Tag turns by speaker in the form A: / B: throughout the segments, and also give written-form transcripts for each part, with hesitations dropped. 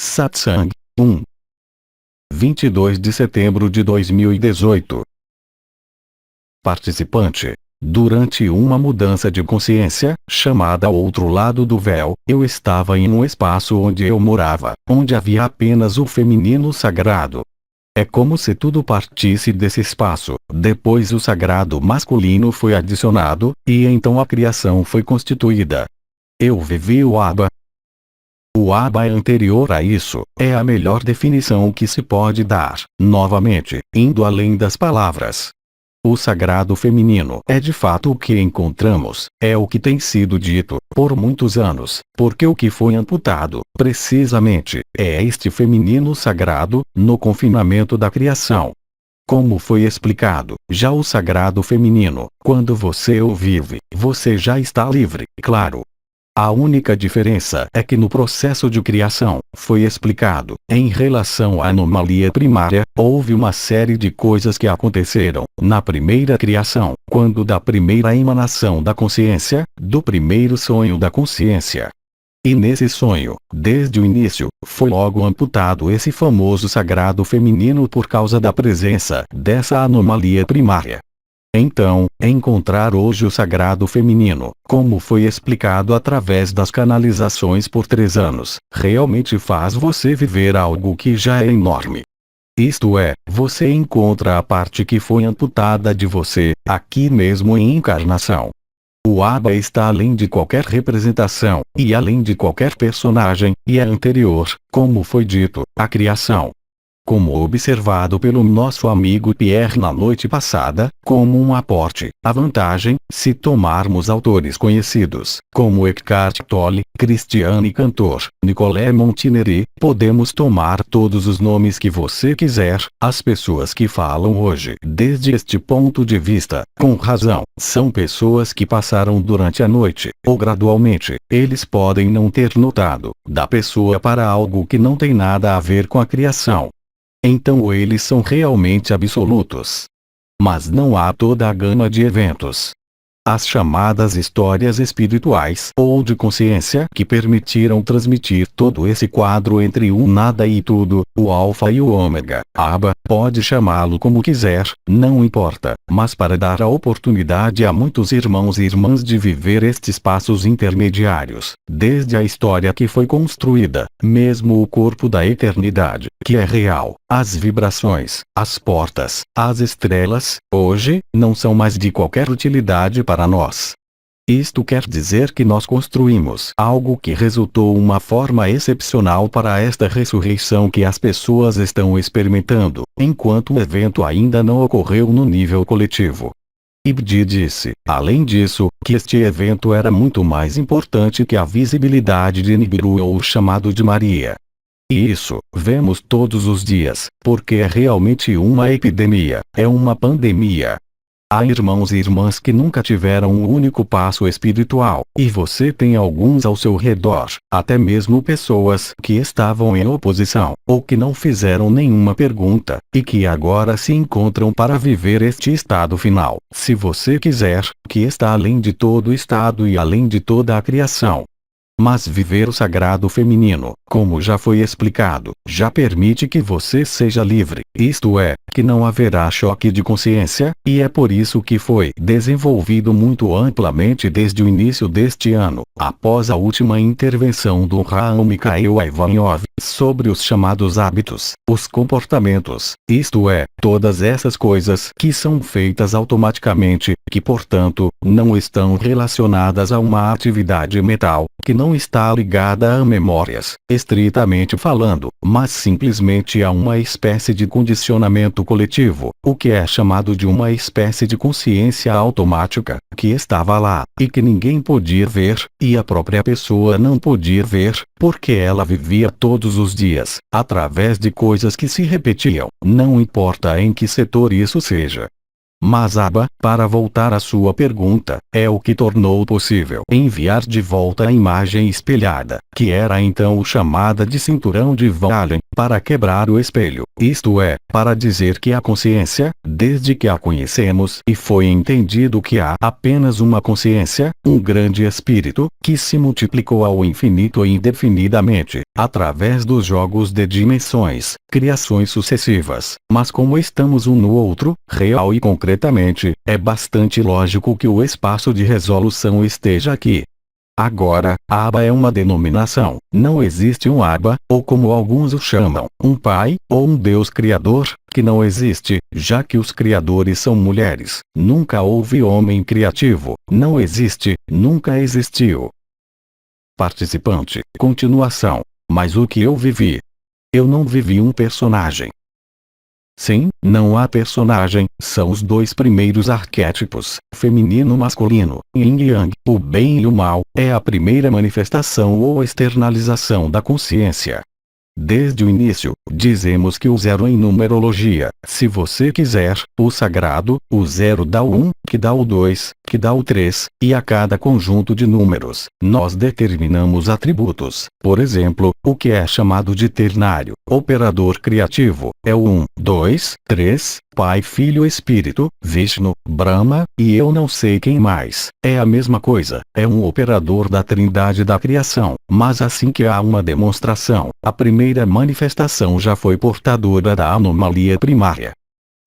A: Satsang 1. 22 de setembro de 2018. Participante. Durante uma mudança de consciência, chamada ao outro lado do véu, eu estava em um espaço onde eu morava, onde havia apenas o feminino sagrado. É como se tudo partisse desse espaço, depois o sagrado masculino foi adicionado, e então a criação foi constituída. Eu vivi o Abba. O Abba é anterior a isso, é a melhor definição que se pode dar, novamente, indo além das palavras. O sagrado feminino é de fato o que encontramos, é o que tem sido dito, por muitos anos, porque o que foi amputado, precisamente, é este feminino sagrado, no confinamento da criação. Como foi explicado, já o sagrado feminino, quando você o vive, você já está livre, claro. A única diferença é que no processo de criação, foi explicado, em relação à anomalia primária, houve uma série de coisas que aconteceram, na primeira criação, quando da primeira emanação da consciência, do primeiro sonho da consciência. E nesse sonho, desde o início, foi logo amputado esse famoso sagrado feminino por causa da presença dessa anomalia primária. Então, encontrar hoje o sagrado feminino, como foi explicado através das canalizações por 3 anos, realmente faz você viver algo que já é enorme. Isto é, você encontra a parte que foi amputada de você, aqui mesmo em encarnação. O Abba está além de qualquer representação, e além de qualquer personagem, e é anterior, como foi dito, à criação. Como observado pelo nosso amigo Pierre na noite passada, como um aporte, a vantagem, se tomarmos autores conhecidos, como Eckhart Tolle, Christiane Cantor, Nicolé Montineri, podemos tomar todos os nomes que você quiser, as pessoas que falam hoje, desde este ponto de vista, com razão, são pessoas que passaram durante a noite, ou gradualmente, eles podem não ter notado, da pessoa para algo que não tem nada a ver com a criação. Então eles são realmente absolutos. Mas não há toda a gama de eventos. As chamadas histórias espirituais ou de consciência que permitiram transmitir todo esse quadro entre o nada e tudo, o alfa e o ômega, Abba, pode chamá-lo como quiser, não importa, mas para dar a oportunidade a muitos irmãos e irmãs de viver estes passos intermediários, desde a história que foi construída, mesmo o corpo da eternidade, que é real, as vibrações, as portas, as estrelas, hoje, não são mais de qualquer utilidade para nós. Isto quer dizer que nós construímos algo que resultou uma forma excepcional para esta ressurreição que as pessoas estão experimentando, enquanto o evento ainda não ocorreu no nível coletivo. Ibdi disse, além disso, que este evento era muito mais importante que a visibilidade de Nibiru ou o chamado de Maria. E isso, vemos todos os dias, porque é realmente uma epidemia, é uma pandemia. Há irmãos e irmãs que nunca tiveram um único passo espiritual, e você tem alguns ao seu redor, até mesmo pessoas que estavam em oposição, ou que não fizeram nenhuma pergunta, e que agora se encontram para viver este estado final, se você quiser, que está além de todo o estado e além de toda a criação. Mas viver o sagrado feminino, como já foi explicado, já permite que você seja livre, isto é, que não haverá choque de consciência, e é por isso que foi desenvolvido muito amplamente desde o início deste ano, após a última intervenção do Raam Mikhail Ivanov, sobre os chamados hábitos, os comportamentos, isto é, todas essas coisas que são feitas automaticamente, que portanto, não estão relacionadas a uma atividade mental, que não está ligada a memórias, estritamente falando, mas simplesmente a uma espécie de condicionamento coletivo, o que é chamado de uma espécie de consciência automática, que estava lá, e que ninguém podia ver, e a própria pessoa não podia ver, porque ela vivia todos os dias, através de coisas que se repetiam, não importa em que setor isso seja. Mas Abba, para voltar à sua pergunta, é o que tornou possível enviar de volta a imagem espelhada, que era então o chamada de cinturão de Valen, para quebrar o espelho, isto é, para dizer que a consciência, desde que a conhecemos e foi entendido que há apenas uma consciência, um grande espírito, que se multiplicou ao infinito e indefinidamente, através dos jogos de dimensões, criações sucessivas, mas como estamos um no outro, real e concretamente, é bastante lógico que o espaço de resolução esteja aqui. Agora, Abba é uma denominação, não existe um Abba, ou como alguns o chamam, um pai, ou um Deus criador, que não existe, já que os criadores são mulheres. Nunca houve homem criativo, não existe, nunca existiu. Participante, continuação. Mas o que eu vivi? Eu não vivi um personagem. Sim, não há personagem, são os dois primeiros arquétipos, feminino e masculino, yin e yang, o bem e o mal, é a primeira manifestação ou externalização da consciência. Desde o início, dizemos que o zero em numerologia, se você quiser, o sagrado, o zero dá o 1, que dá o 2, que dá o 3, e a cada conjunto de números, nós determinamos atributos. Por exemplo, o que é chamado de ternário, operador criativo, é o 1, 2, 3, Pai, Filho, Espírito, Vishnu, Brahma, e eu não sei quem mais. É a mesma coisa, é um operador da trindade da criação, mas assim que há uma demonstração, a primeira manifestação já foi portadora da anomalia primária.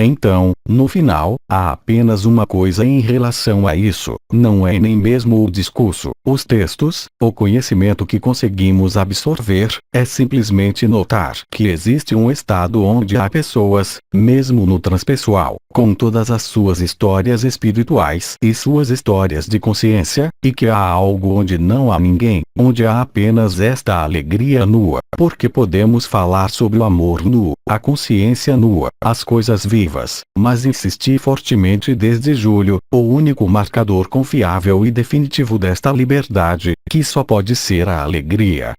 A: Então, no final, há apenas uma coisa em relação a isso, não é nem mesmo o discurso, os textos, o conhecimento que conseguimos absorver, é simplesmente notar que existe um estado onde há pessoas, mesmo no transpessoal, com todas as suas histórias espirituais e suas histórias de consciência, e que há algo onde não há ninguém, onde há apenas esta alegria nua, porque podemos falar sobre o amor nu, a consciência nua, as coisas vivas, mas insisti fortemente desde julho, o único marcador confiável e definitivo desta liberdade, que só pode ser a alegria.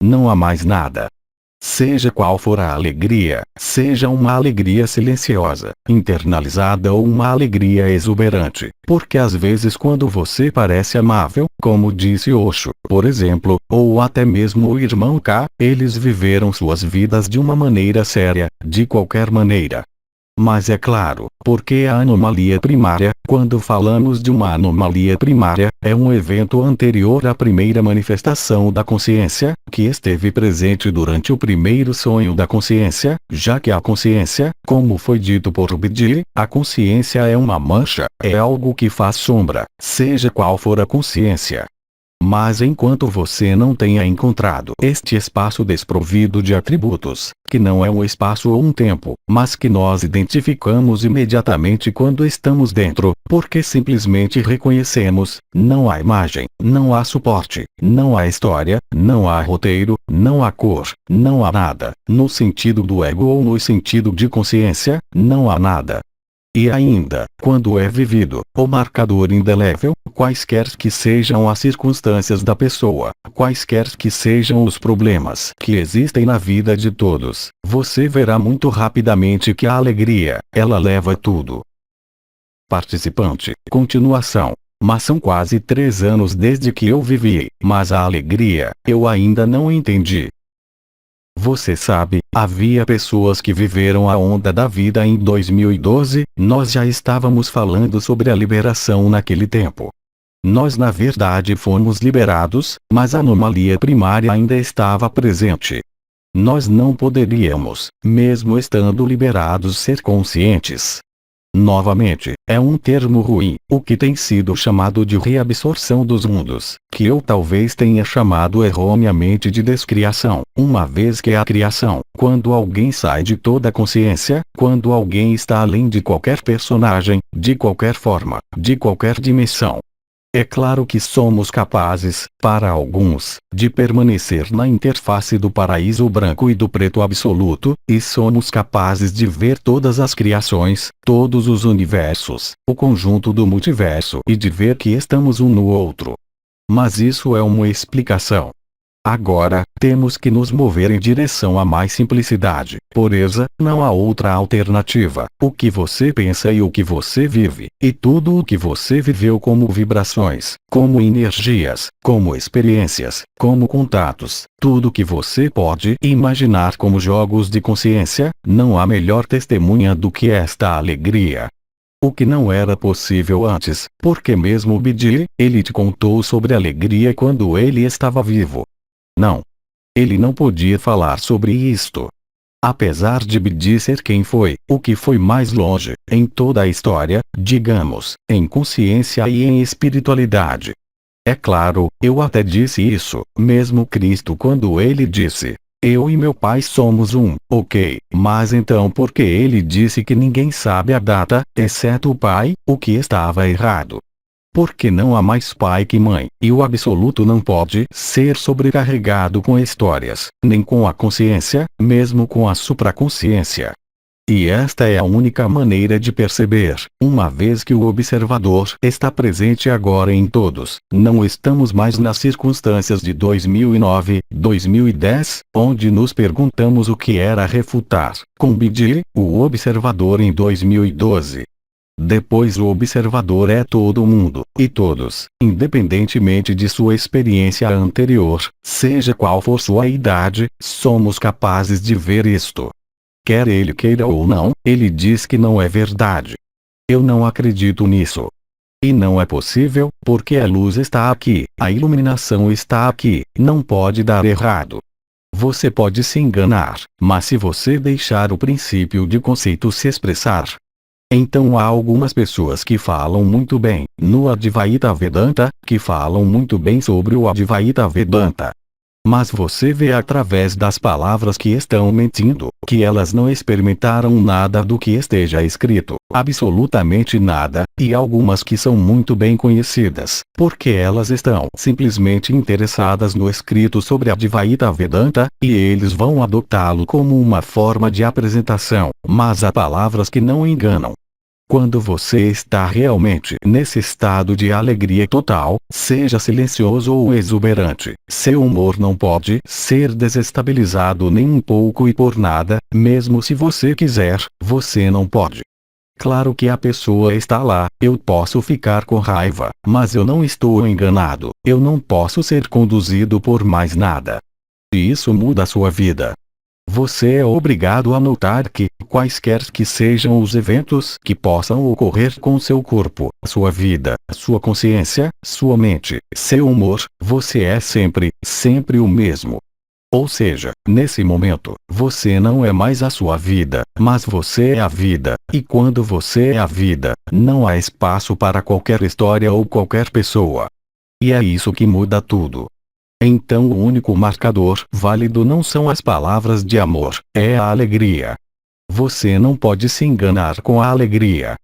A: Não há mais nada. Seja qual for a alegria, seja uma alegria silenciosa, internalizada ou uma alegria exuberante, porque às vezes quando você parece amável, como disse Osho, por exemplo, ou até mesmo o irmão K, eles viveram suas vidas de uma maneira séria, de qualquer maneira. Mas é claro, porque a anomalia primária, quando falamos de uma anomalia primária, é um evento anterior à primeira manifestação da consciência, que esteve presente durante o primeiro sonho da consciência, já que a consciência, como foi dito por Bidi, a consciência é uma mancha, é algo que faz sombra, seja qual for a consciência. Mas enquanto você não tenha encontrado este espaço desprovido de atributos, que não é um espaço ou um tempo, mas que nós identificamos imediatamente quando estamos dentro, porque simplesmente reconhecemos, não há imagem, não há suporte, não há história, não há roteiro, não há cor, não há nada, no sentido do ego ou no sentido de consciência, não há nada. E ainda, quando é vivido, o marcador indelével, quaisquer que sejam as circunstâncias da pessoa, quaisquer que sejam os problemas que existem na vida de todos, você verá muito rapidamente que a alegria, ela leva tudo. Participante, continuação. Mas são quase 3 anos desde que eu vivi, mas a alegria, eu ainda não entendi. Você sabe, havia pessoas que viveram a onda da vida em 2012, nós já estávamos falando sobre a liberação naquele tempo. Nós na verdade fomos liberados, mas a anomalia primária ainda estava presente. Nós não poderíamos, mesmo estando liberados, ser conscientes. Novamente, é um termo ruim, o que tem sido chamado de reabsorção dos mundos, que eu talvez tenha chamado erroneamente de descriação, uma vez que a criação, quando alguém sai de toda a consciência, quando alguém está além de qualquer personagem, de qualquer forma, de qualquer dimensão. É claro que somos capazes, para alguns, de permanecer na interface do paraíso branco e do preto absoluto, e somos capazes de ver todas as criações, todos os universos, o conjunto do multiverso e de ver que estamos um no outro. Mas isso é uma explicação. Agora, temos que nos mover em direção a mais simplicidade, pureza, não há outra alternativa. O que você pensa e o que você vive, e tudo o que você viveu como vibrações, como energias, como experiências, como contatos, tudo que você pode imaginar como jogos de consciência, não há melhor testemunha do que esta alegria. O que não era possível antes, porque mesmo Bidi, ele te contou sobre alegria quando ele estava vivo. Não. Ele não podia falar sobre isto. Apesar de Bidi ser quem foi, o que foi mais longe, em toda a história, digamos, em consciência e em espiritualidade. É claro, eu até disse isso, mesmo Cristo quando ele disse, eu e meu Pai somos um, ok, mas então por que ele disse que ninguém sabe a data, exceto o Pai, o que estava errado? Porque não há mais pai que mãe, e o absoluto não pode ser sobrecarregado com histórias, nem com a consciência, mesmo com a supraconsciência. E esta é a única maneira de perceber, uma vez que o observador está presente agora em todos, não estamos mais nas circunstâncias de 2009, 2010, onde nos perguntamos o que era refutar, com Bidi, o observador em 2012. Depois o observador é todo mundo, e todos, independentemente de sua experiência anterior, seja qual for sua idade, somos capazes de ver isto. Quer ele queira ou não, ele diz que não é verdade. Eu não acredito nisso. E não é possível, porque a luz está aqui, a iluminação está aqui, não pode dar errado. Você pode se enganar, mas se você deixar o princípio de conceito se expressar, então há algumas pessoas que falam muito bem, no Advaita Vedanta, que falam muito bem sobre o Advaita Vedanta. Mas você vê através das palavras que estão mentindo, que elas não experimentaram nada do que esteja escrito, absolutamente nada, e algumas que são muito bem conhecidas, porque elas estão simplesmente interessadas no escrito sobre Advaita Vedanta, e eles vão adotá-lo como uma forma de apresentação, mas há palavras que não enganam. Quando você está realmente nesse estado de alegria total, seja silencioso ou exuberante, seu humor não pode ser desestabilizado nem um pouco e por nada, mesmo se você quiser, você não pode. Claro que a pessoa está lá, eu posso ficar com raiva, mas eu não estou enganado, eu não posso ser conduzido por mais nada. E isso muda a sua vida. Você é obrigado a notar que, quaisquer que sejam os eventos que possam ocorrer com seu corpo, sua vida, sua consciência, sua mente, seu humor, você é sempre, sempre o mesmo. Ou seja, nesse momento, você não é mais a sua vida, mas você é a vida, e quando você é a vida, não há espaço para qualquer história ou qualquer pessoa. E é isso que muda tudo. Então o único marcador válido não são as palavras de amor, é a alegria. Você não pode se enganar com a alegria.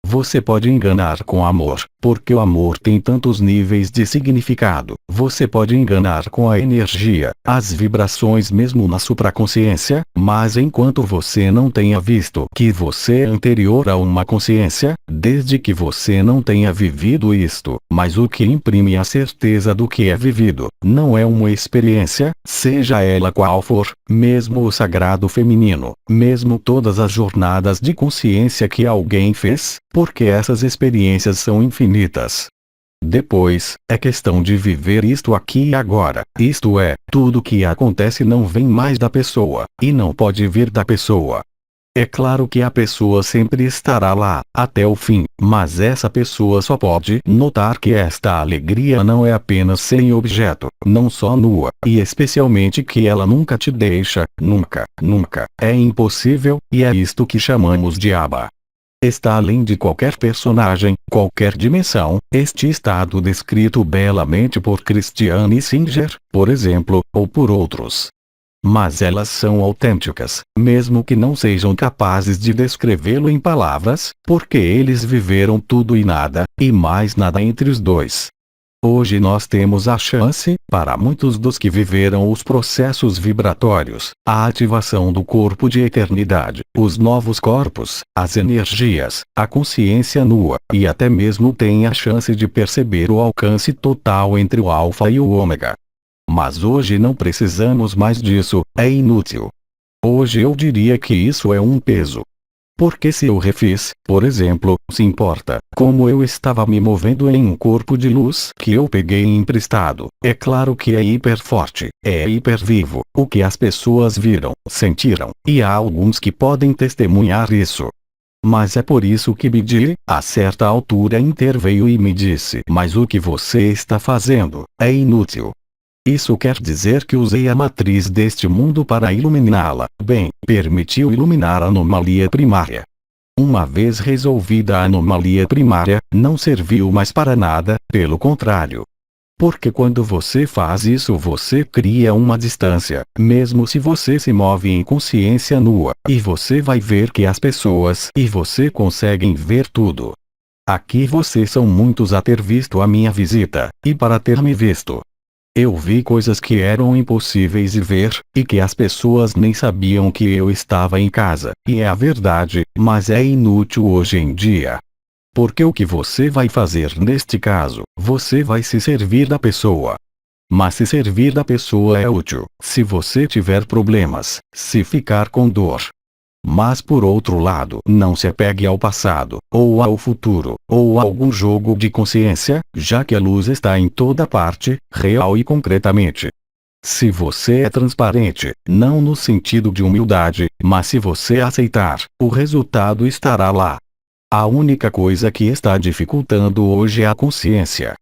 A: Você pode enganar com amor, porque o amor tem tantos níveis de significado. Você pode enganar com a energia, as vibrações mesmo na supraconsciência, mas enquanto você não tenha visto que você é anterior a uma consciência, desde que você não tenha vivido isto, mas o que imprime a certeza do que é vivido, não é uma experiência, seja ela qual for, mesmo o sagrado feminino, mesmo todas as jornadas de consciência que alguém fez, porque essas experiências são infinitas. Depois, é questão de viver isto aqui e agora, isto é, tudo que acontece não vem mais da pessoa, e não pode vir da pessoa. É claro que a pessoa sempre estará lá, até o fim, mas essa pessoa só pode notar que esta alegria não é apenas sem objeto, não só nua, e especialmente que ela nunca te deixa, nunca, nunca, é impossível, e é isto que chamamos de Abba. Está além de qualquer personagem, qualquer dimensão, este estado descrito belamente por Christiane Singer, por exemplo, ou por outros. Mas elas são autênticas, mesmo que não sejam capazes de descrevê-lo em palavras, porque eles viveram tudo e nada, e mais nada entre os dois. Hoje nós temos a chance, para muitos dos que viveram os processos vibratórios, a ativação do corpo de eternidade, os novos corpos, as energias, a consciência nua, e até mesmo tem a chance de perceber o alcance total entre o alfa e o ômega. Mas hoje não precisamos mais disso, é inútil. Hoje eu diria que isso é um peso. Porque se eu refiz, por exemplo, se importa, como eu estava me movendo em um corpo de luz que eu peguei emprestado, é claro que é hiper forte, é hiper vivo, o que as pessoas viram, sentiram, e há alguns que podem testemunhar isso. Mas é por isso que Bidi, a certa altura interveio e me disse: mas o que você está fazendo é inútil. Isso quer dizer que usei a matriz deste mundo para iluminá-la. Bem, permitiu iluminar a anomalia primária. Uma vez resolvida a anomalia primária, não serviu mais para nada, pelo contrário. Porque quando você faz isso você cria uma distância, mesmo se você se move em consciência nua, e você vai ver que as pessoas e você conseguem ver tudo. Aqui vocês são muitos a ter visto a minha visita, e para ter me visto. Eu vi coisas que eram impossíveis de ver, e que as pessoas nem sabiam que eu estava em casa, e é a verdade, mas é inútil hoje em dia. Porque o que você vai fazer neste caso, você vai se servir da pessoa. Mas se servir da pessoa é útil, se você tiver problemas, se ficar com dor. Mas por outro lado, não se apegue ao passado, ou ao futuro, ou a algum jogo de consciência, já que a luz está em toda parte, real e concretamente. Se você é transparente, não no sentido de humildade, mas se você aceitar, o resultado estará lá. A única coisa que está dificultando hoje é a consciência.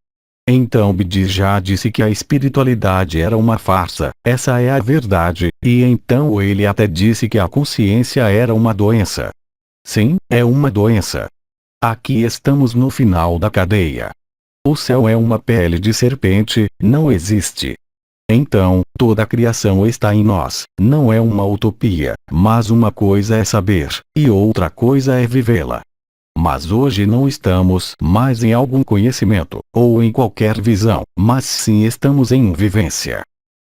A: Então Bidi já disse que a espiritualidade era uma farsa, essa é a verdade, e então ele até disse que a consciência era uma doença. Sim, é uma doença. Aqui estamos no final da cadeia. O céu é uma pele de serpente, não existe. Então, toda a criação está em nós, não é uma utopia, mas uma coisa é saber, e outra coisa é vivê-la. Mas hoje não estamos mais em algum conhecimento, ou em qualquer visão, mas sim estamos em vivência.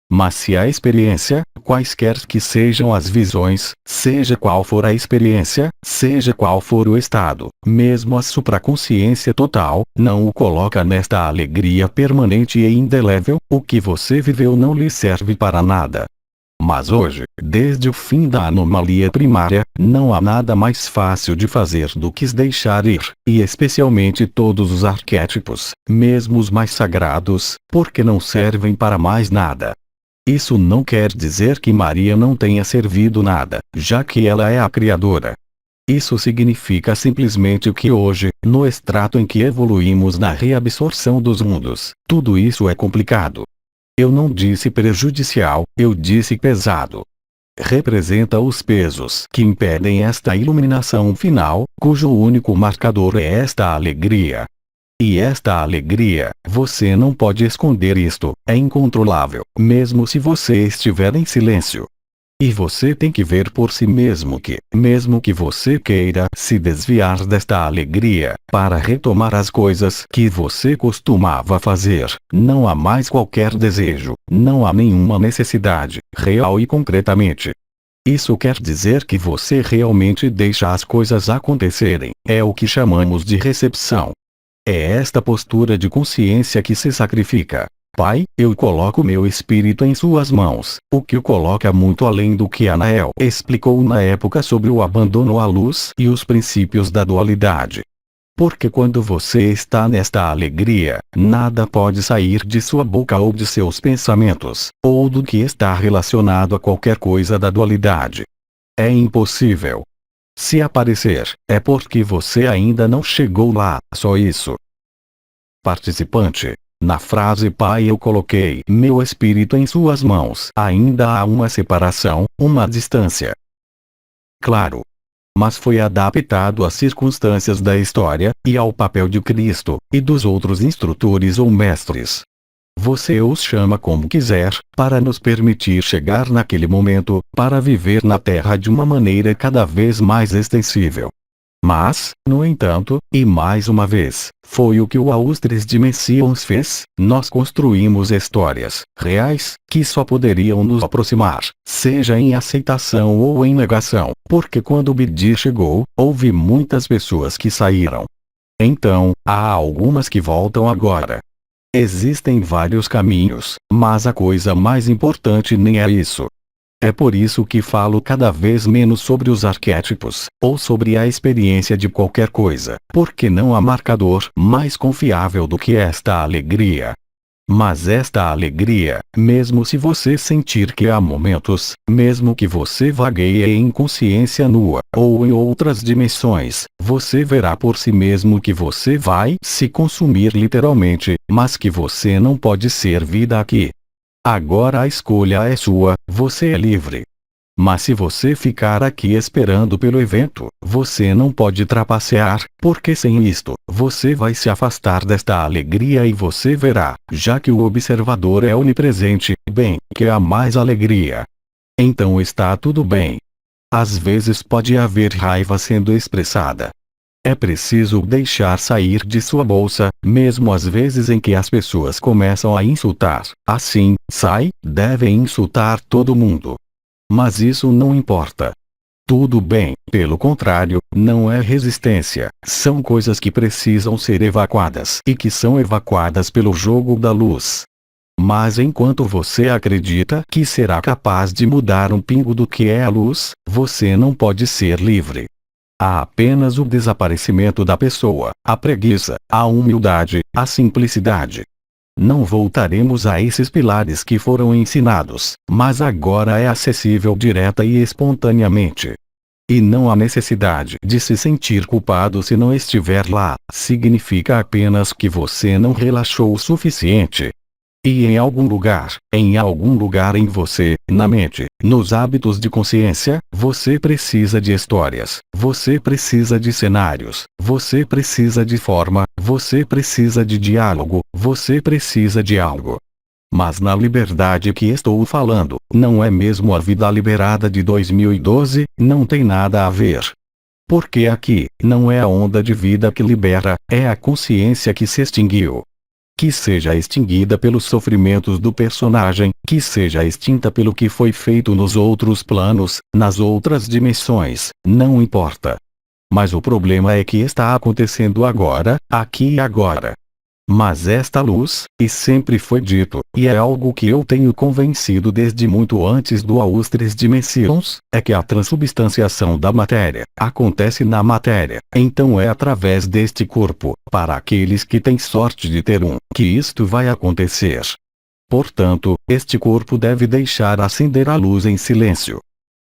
A: Mas se a experiência, quaisquer que sejam as visões, seja qual for a experiência, seja qual for o estado, mesmo a supraconsciência total, não o coloca nesta alegria permanente e indelével, o que você viveu não lhe serve para nada. Mas hoje, desde o fim da anomalia primária, não há nada mais fácil de fazer do que deixar ir, e especialmente todos os arquétipos, mesmo os mais sagrados, porque não servem para mais nada. Isso não quer dizer que Maria não tenha servido nada, já que ela é a Criadora. Isso significa simplesmente que hoje, no extrato em que evoluímos na reabsorção dos mundos, tudo isso é complicado. Eu não disse prejudicial, eu disse pesado. Representa os pesos que impedem esta iluminação final, cujo único marcador é esta alegria. E esta alegria, você não pode esconder isto, é incontrolável, mesmo se você estiver em silêncio. E você tem que ver por si mesmo que você queira se desviar desta alegria, para retomar as coisas que você costumava fazer, não há mais qualquer desejo, não há nenhuma necessidade, real e concretamente. Isso quer dizer que você realmente deixa as coisas acontecerem, é o que chamamos de recepção. É esta postura de consciência que se sacrifica. Pai, eu coloco meu espírito em suas mãos, o que o coloca muito além do que Anael explicou na época sobre o abandono à luz e os princípios da dualidade. Porque quando você está nesta alegria, nada pode sair de sua boca ou de seus pensamentos, ou do que está relacionado a qualquer coisa da dualidade. É impossível. Se aparecer, é porque você ainda não chegou lá, só isso. Participante. Na frase Pai eu coloquei meu espírito em suas mãos. Ainda há uma separação, uma distância. Claro. Mas foi adaptado às circunstâncias da história, e ao papel de Cristo, e dos outros instrutores ou mestres. Você os chama como quiser, para nos permitir chegar naquele momento, para viver na Terra de uma maneira cada vez mais extensível. Mas, no entanto, e mais uma vez, foi o que o Austres Dimensions fez, nós construímos histórias, reais, que só poderiam nos aproximar, seja em aceitação ou em negação, porque quando o Bidi chegou, houve muitas pessoas que saíram. Então, há algumas que voltam agora. Existem vários caminhos, mas a coisa mais importante nem é isso. É por isso que falo cada vez menos sobre os arquétipos, ou sobre a experiência de qualquer coisa, porque não há marcador mais confiável do que esta alegria. Mas esta alegria, mesmo se você sentir que há momentos, mesmo que você vagueie em consciência nua, ou em outras dimensões, você verá por si mesmo que você vai se consumir literalmente, mas que você não pode ser vida aqui. Agora a escolha é sua, você é livre. Mas se você ficar aqui esperando pelo evento, você não pode trapacear, porque sem isto, você vai se afastar desta alegria e você verá, já que o observador é onipresente, bem, que há mais alegria. Então está tudo bem. Às vezes pode haver raiva sendo expressada. É preciso deixar sair de sua bolsa, mesmo às vezes em que as pessoas começam a insultar. Assim, devem insultar todo mundo. Mas isso não importa. Tudo bem, pelo contrário, não é resistência, são coisas que precisam ser evacuadas e que são evacuadas pelo jogo da luz. Mas enquanto você acredita que será capaz de mudar um pingo do que é a luz, você não pode ser livre. Há apenas o desaparecimento da pessoa, a preguiça, a humildade, a simplicidade. Não voltaremos a esses pilares que foram ensinados, mas agora é acessível direta e espontaneamente. E não há necessidade de se sentir culpado se não estiver lá, significa apenas que você não relaxou o suficiente. E em algum lugar em você, na mente, nos hábitos de consciência, você precisa de histórias, você precisa de cenários, você precisa de forma, você precisa de diálogo, você precisa de algo. Mas na liberdade que estou falando, não é mesmo a vida liberada de 2012, não tem nada a ver. Porque aqui, não é a onda de vida que libera, é a consciência que se extinguiu. Que seja extinguida pelos sofrimentos do personagem, que seja extinta pelo que foi feito nos outros planos, nas outras dimensões, não importa. Mas o problema é que está acontecendo agora, aqui e agora. Mas esta luz, e sempre foi dito, e é algo que eu tenho convencido desde muito antes do Aus Três Dimensões, é que a transubstanciação da matéria acontece na matéria. Então é através deste corpo, para aqueles que têm sorte de ter um, que isto vai acontecer. Portanto, este corpo deve deixar acender a luz em silêncio.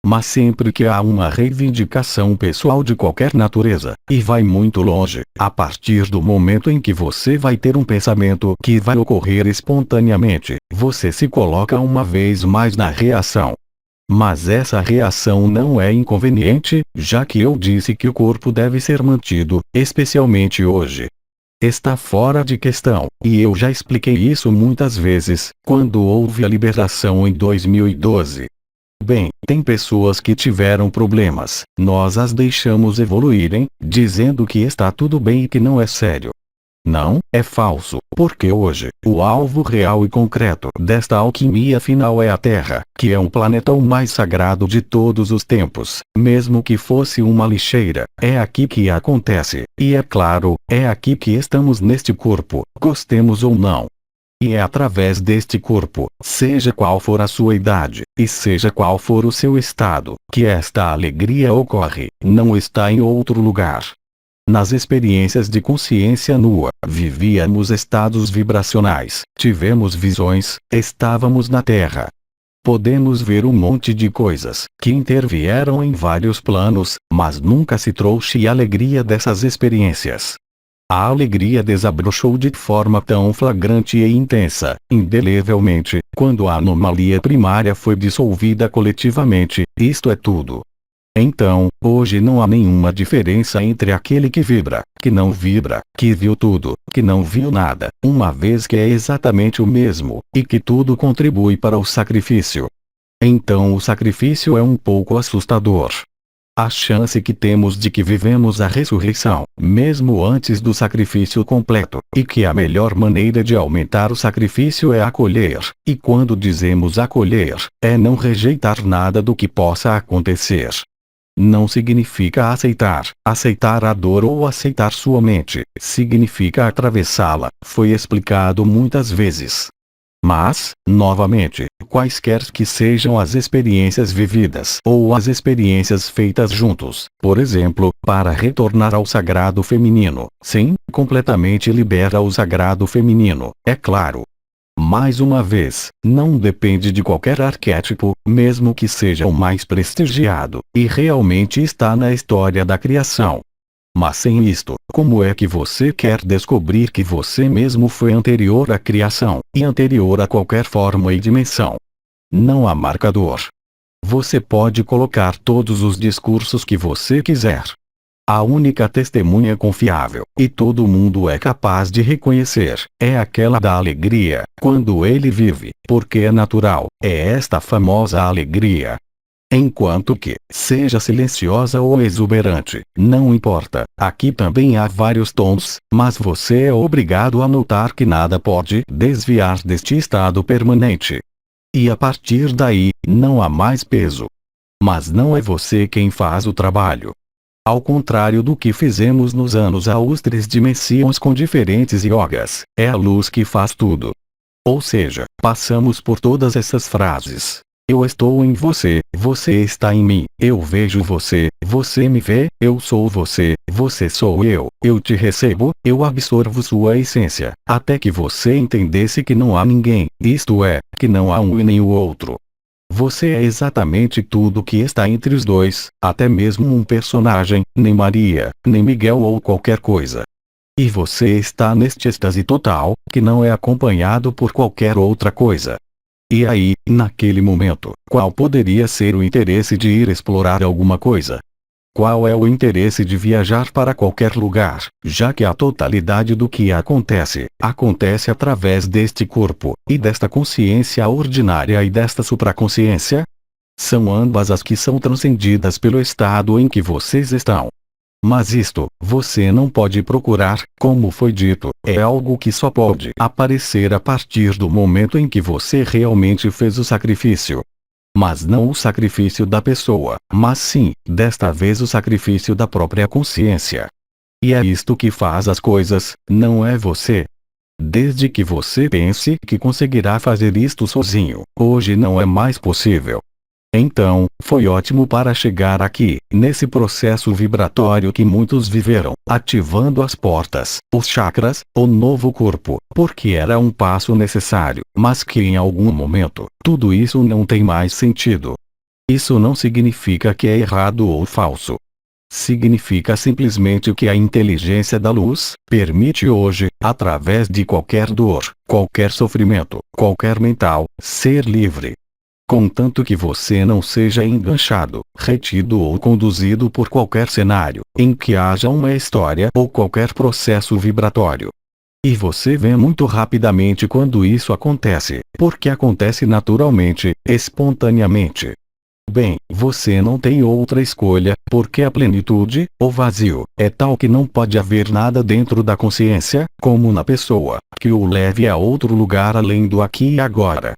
A: Mas sempre que há uma reivindicação pessoal de qualquer natureza, e vai muito longe, a partir do momento em que você vai ter um pensamento que vai ocorrer espontaneamente, você se coloca uma vez mais na reação. Mas essa reação não é inconveniente, já que eu disse que o corpo deve ser mantido, especialmente hoje. Está fora de questão, e eu já expliquei isso muitas vezes, quando houve a liberação em 2012. Bem, tem pessoas que tiveram problemas, nós as deixamos evoluírem, dizendo que está tudo bem e que não é sério. Não, é falso, porque hoje, o alvo real e concreto desta alquimia final é a Terra, que é um planeta o mais sagrado de todos os tempos, mesmo que fosse uma lixeira, é aqui que acontece, e é claro, é aqui que estamos neste corpo, gostemos ou não. E é através deste corpo, seja qual for a sua idade, e seja qual for o seu estado, que esta alegria ocorre, não está em outro lugar. Nas experiências de consciência nua, vivíamos estados vibracionais, tivemos visões, estávamos na Terra. Podemos ver um monte de coisas, que intervieram em vários planos, mas nunca se trouxe a alegria dessas experiências. A alegria desabrochou de forma tão flagrante e intensa, indelevelmente, quando a anomalia primária foi dissolvida coletivamente, isto é tudo. Então, hoje não há nenhuma diferença entre aquele que vibra, que não vibra, que viu tudo, que não viu nada, uma vez que é exatamente o mesmo, e que tudo contribui para o sacrifício. Então o sacrifício é um pouco assustador. A chance que temos de que vivemos a ressurreição, mesmo antes do sacrifício completo, e que a melhor maneira de aumentar o sacrifício é acolher, e quando dizemos acolher, é não rejeitar nada do que possa acontecer. não significa aceitar. Aceitar a dor ou aceitar sua mente, significa atravessá-la, foi explicado muitas vezes. Mas, novamente, quaisquer que sejam as experiências vividas ou as experiências feitas juntos, por exemplo, para retornar ao sagrado feminino, sim, completamente libera o sagrado feminino, é claro. Mais uma vez, não depende de qualquer arquétipo, mesmo que seja o mais prestigiado, e realmente está na história da criação. Mas sem isto, como é que você quer descobrir que você mesmo foi anterior à criação, e anterior a qualquer forma e dimensão? Não há marcador. Você pode colocar todos os discursos que você quiser. A única testemunha confiável, e todo mundo é capaz de reconhecer, é aquela da alegria, quando ele vive, porque é natural, é esta famosa alegria. Enquanto que, seja silenciosa ou exuberante, não importa, aqui também há vários tons, mas você é obrigado a notar que nada pode desviar deste estado permanente. E a partir daí, não há mais peso. Mas não é você quem faz o trabalho. Ao contrário do que fizemos nos anos austros de Messias com diferentes yogas, é a luz que faz tudo. Ou seja, passamos por todas essas frases. Eu estou em você, você está em mim, eu vejo você, você me vê, eu sou você, você sou eu te recebo, eu absorvo sua essência, até que você entendesse que não há ninguém, isto é, que não há um e nem o outro. Você é exatamente tudo que está entre os dois, até mesmo um personagem, nem Maria, nem Miguel ou qualquer coisa. E você está neste êxtase total, que não é acompanhado por qualquer outra coisa. E aí, naquele momento, qual poderia ser o interesse de ir explorar alguma coisa? Qual é o interesse de viajar para qualquer lugar, já que a totalidade do que acontece, acontece através deste corpo, e desta consciência ordinária e desta supraconsciência? São ambas as que são transcendidas pelo estado em que vocês estão. Mas isto, você não pode procurar, como foi dito, é algo que só pode aparecer a partir do momento em que você realmente fez o sacrifício. Mas não o sacrifício da pessoa, mas sim, desta vez o sacrifício da própria consciência. E é isto que faz as coisas, não é você. Desde que você pense que conseguirá fazer isto sozinho, hoje não é mais possível. Então, foi ótimo para chegar aqui, nesse processo vibratório que muitos viveram, ativando as portas, os chakras, o novo corpo, porque era um passo necessário, mas que em algum momento, tudo isso não tem mais sentido. Isso não significa que é errado ou falso. Significa simplesmente que a inteligência da luz permite hoje, através de qualquer dor, qualquer sofrimento, qualquer mental, ser livre. Contanto que você não seja enganchado, retido ou conduzido por qualquer cenário, em que haja uma história ou qualquer processo vibratório. E você vê muito rapidamente quando isso acontece, porque acontece naturalmente, espontaneamente. Bem, você não tem outra escolha, porque a plenitude, o vazio, é tal que não pode haver nada dentro da consciência, como na pessoa, que o leve a outro lugar além do aqui e agora.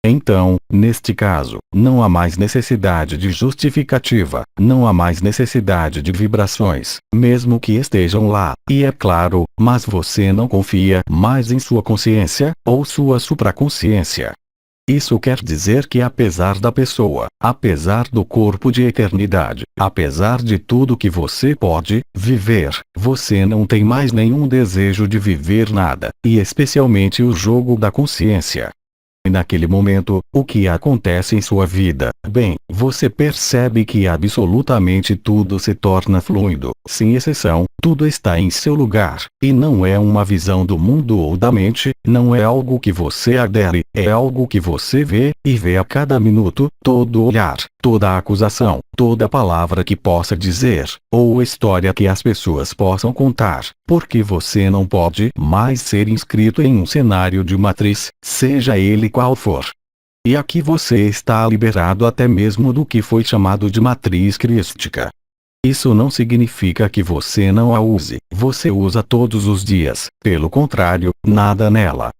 A: Então, neste caso, não há mais necessidade de justificativa, não há mais necessidade de vibrações, mesmo que estejam lá, e é claro, mas você não confia mais em sua consciência, ou sua supraconsciência. Isso quer dizer que apesar da pessoa, apesar do corpo de eternidade, apesar de tudo que você pode viver, você não tem mais nenhum desejo de viver nada, e especialmente o jogo da consciência. Naquele momento, o que acontece em sua vida? Bem, você percebe que absolutamente tudo se torna fluido, sem exceção, tudo está em seu lugar, e não é uma visão do mundo ou da mente, não é algo que você adere, é algo que você vê, e vê a cada minuto, todo olhar, toda acusação, toda palavra que possa dizer, ou história que as pessoas possam contar, porque você não pode mais ser inscrito em um cenário de matriz, seja ele qual for. E aqui você está liberado até mesmo do que foi chamado de matriz crística. Isso não significa que você não a use, você usa todos os dias, pelo contrário, nada nela.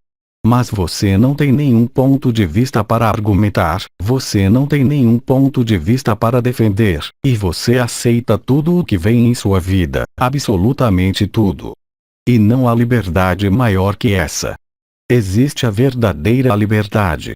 A: Mas você não tem nenhum ponto de vista para argumentar, você não tem nenhum ponto de vista para defender, e você aceita tudo o que vem em sua vida, absolutamente tudo. E não há liberdade maior que essa. Existe a verdadeira liberdade.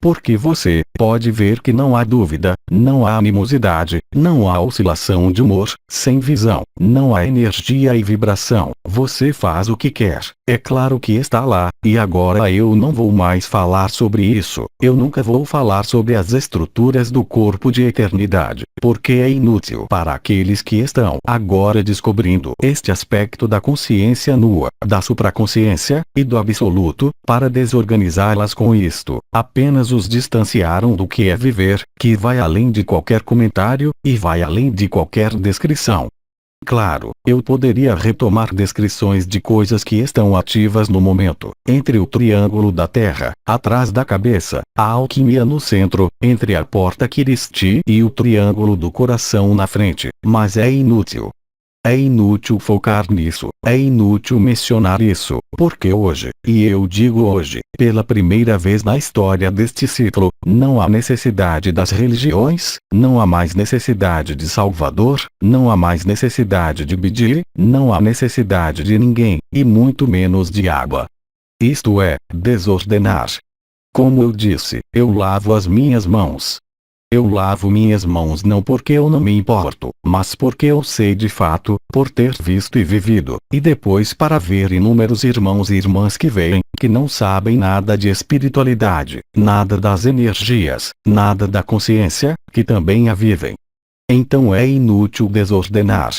A: Porque você pode ver que não há dúvida, não há animosidade, não há oscilação de humor, sem visão, não há energia e vibração. Você faz o que quer. É claro que está lá, e agora eu não vou mais falar sobre isso. Eu nunca vou falar sobre as estruturas do corpo de eternidade, porque é inútil para aqueles que estão agora descobrindo este aspecto da consciência nua, da supraconsciência, e do absoluto, para desorganizá-las com isto. Apenas os distanciaram do que é viver, que vai além de qualquer comentário, e vai além de qualquer descrição. Claro, eu poderia retomar descrições de coisas que estão ativas no momento, entre o triângulo da Terra, atrás da cabeça, a alquimia no centro, entre a porta Kiristi e o triângulo do coração na frente, mas é inútil. É inútil focar nisso, é inútil mencionar isso, porque hoje, e eu digo hoje, pela primeira vez na história deste ciclo, não há necessidade das religiões, não há mais necessidade de Salvador, não há mais necessidade de Bidi, não há necessidade de ninguém, e muito menos de água. Isto é, desordenar. Como eu disse, eu lavo as minhas mãos. Eu lavo minhas mãos não porque eu não me importo, mas porque eu sei de fato, por ter visto e vivido, e depois para ver inúmeros irmãos e irmãs que veem, que não sabem nada de espiritualidade, nada das energias, nada da consciência, que também a vivem. Então é inútil desordenar.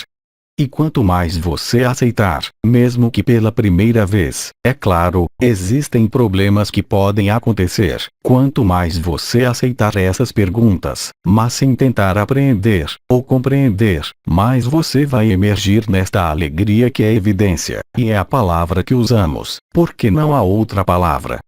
A: E quanto mais você aceitar, mesmo que pela primeira vez, é claro, existem problemas que podem acontecer. Quanto mais você aceitar essas perguntas, mas sem tentar apreender, ou compreender, mais você vai emergir nesta alegria que é evidência, e é a palavra que usamos, porque não há outra palavra.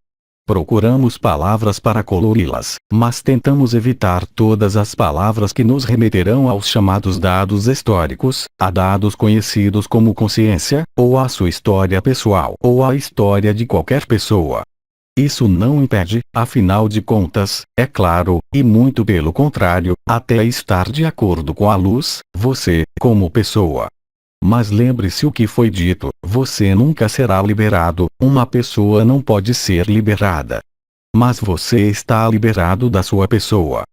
A: Procuramos palavras para colori-las, mas tentamos evitar todas as palavras que nos remeterão aos chamados dados históricos, a dados conhecidos como consciência, ou à sua história pessoal, ou à história de qualquer pessoa. Isso não impede, afinal de contas, é claro, e muito pelo contrário, até estar de acordo com a luz, você, como pessoa. Mas lembre-se o que foi dito, você nunca será liberado, uma pessoa não pode ser liberada. Mas você está liberado da sua pessoa.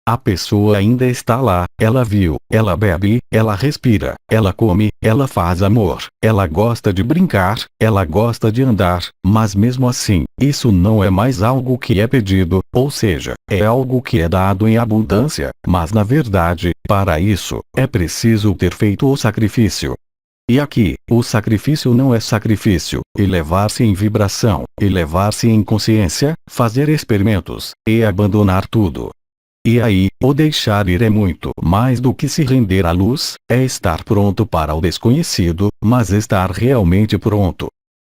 A: A pessoa ainda está lá, ela viu, ela bebe, ela respira, ela come, ela faz amor, ela gosta de brincar, ela gosta de andar, mas mesmo assim, isso não é mais algo que é pedido, ou seja, é algo que é dado em abundância, mas na verdade, para isso, é preciso ter feito o sacrifício. E aqui, o sacrifício não é sacrifício, elevar-se em vibração, elevar-se em consciência, fazer experimentos, e abandonar tudo. E aí, o deixar ir é muito mais do que se render à luz, é estar pronto para o desconhecido, mas estar realmente pronto.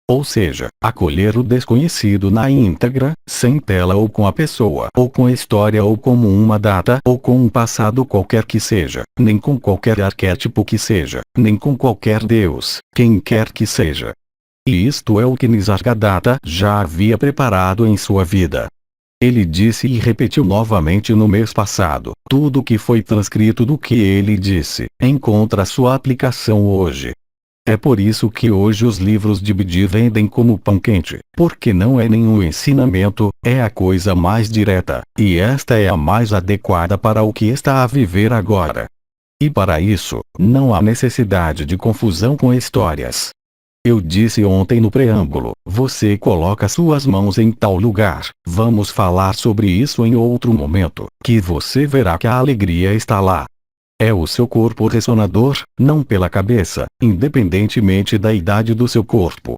A: Ou seja, acolher o desconhecido na íntegra, sem tela ou com a pessoa, ou com a história ou como uma data, ou com um passado qualquer que seja, nem com qualquer arquétipo que seja, nem com qualquer Deus, quem quer que seja. E isto é o que Nisargadatta já havia preparado em sua vida. Ele disse e repetiu novamente no mês passado, tudo o que foi transcrito do que ele disse, encontra sua aplicação hoje. É por isso que hoje os livros de Bidi vendem como pão quente, porque não é nenhum ensinamento, é a coisa mais direta, e esta é a mais adequada para o que está a viver agora. E para isso, não há necessidade de confusão com histórias. Eu disse ontem no preâmbulo, você coloca suas mãos em tal lugar, vamos falar sobre isso em outro momento, que você verá que a alegria está lá. É o seu corpo ressonador, não pela cabeça, independentemente da idade do seu corpo.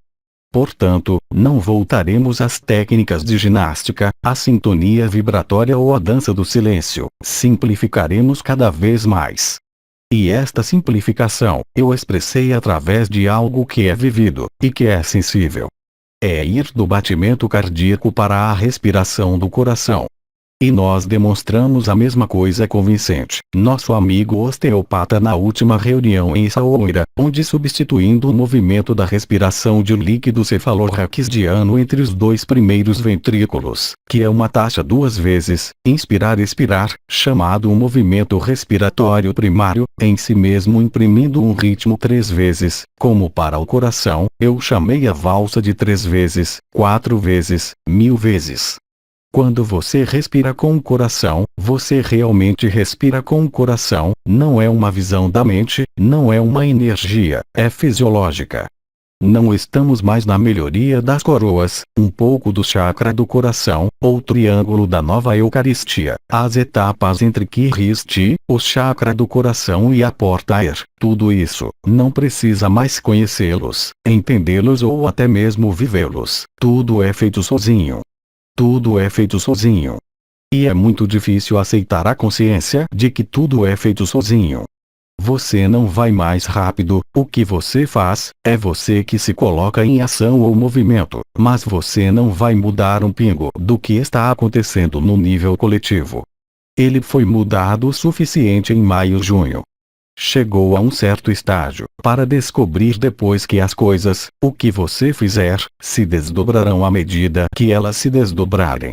A: Portanto, não voltaremos às técnicas de ginástica, à sintonia vibratória ou à dança do silêncio. Simplificaremos cada vez mais. E esta simplificação, eu expressei através de algo que é vivido, e que é sensível. É ir do batimento cardíaco para a respiração do coração. E nós demonstramos a mesma coisa convincente. Nosso amigo osteopata na última reunião em Saoira, onde substituindo o movimento da respiração de líquido cefalorraquidiano entre os dois primeiros ventrículos, que é uma taxa 2 vezes, inspirar-expirar, chamado um movimento respiratório primário, em si mesmo imprimindo um ritmo 3 vezes, como para o coração, eu chamei a valsa de 3 vezes, 4 vezes, 1000 vezes. Quando você respira com o coração, você realmente respira com o coração, não é uma visão da mente, não é uma energia, é fisiológica. Não estamos mais na melhoria das coroas, um pouco do chakra do coração, ou triângulo da nova Eucaristia, as etapas entre Kiristi, o chakra do coração e a porta Air, tudo isso, não precisa mais conhecê-los, entendê-los ou até mesmo vivê-los, tudo é feito sozinho. Tudo é feito sozinho. E é muito difícil aceitar a consciência de que tudo é feito sozinho. Você não vai mais rápido, o que você faz, é você que se coloca em ação ou movimento, mas você não vai mudar um pingo do que está acontecendo no nível coletivo. Ele foi mudado o suficiente em maio-junho. Chegou a um certo estágio, para descobrir depois que as coisas, o que você fizer, se desdobrarão à medida que elas se desdobrarem.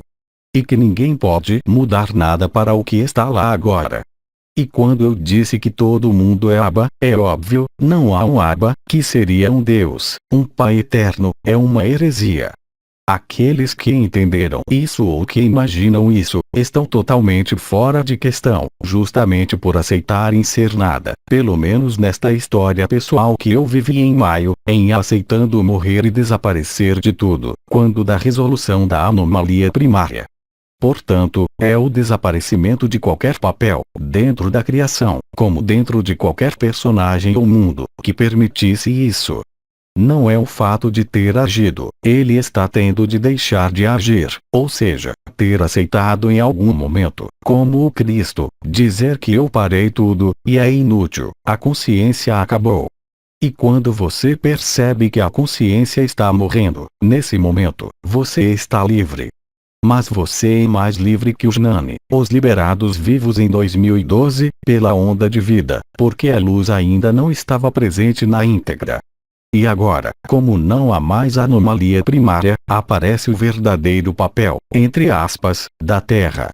A: E que ninguém pode mudar nada para o que está lá agora. E quando eu disse que todo mundo é Abba, é óbvio, não há um Abba, que seria um Deus, um Pai eterno, é uma heresia. Aqueles que entenderam isso ou que imaginam isso, estão totalmente fora de questão, justamente por aceitarem ser nada, pelo menos nesta história pessoal que eu vivi em maio, em aceitando morrer e desaparecer de tudo, quando da resolução da anomalia primária. Portanto, é o desaparecimento de qualquer papel, dentro da criação, como dentro de qualquer personagem ou mundo, que permitisse isso. Não é o fato de ter agido, ele está tendo de deixar de agir, ou seja, ter aceitado em algum momento, como o Cristo, dizer que eu parei tudo, e é inútil, a consciência acabou. E quando você percebe que a consciência está morrendo, nesse momento, você está livre. Mas você é mais livre que os Nani, os liberados vivos em 2012, pela onda de vida, porque a luz ainda não estava presente na íntegra. E agora, como não há mais anomalia primária, aparece o verdadeiro papel, entre aspas, da Terra.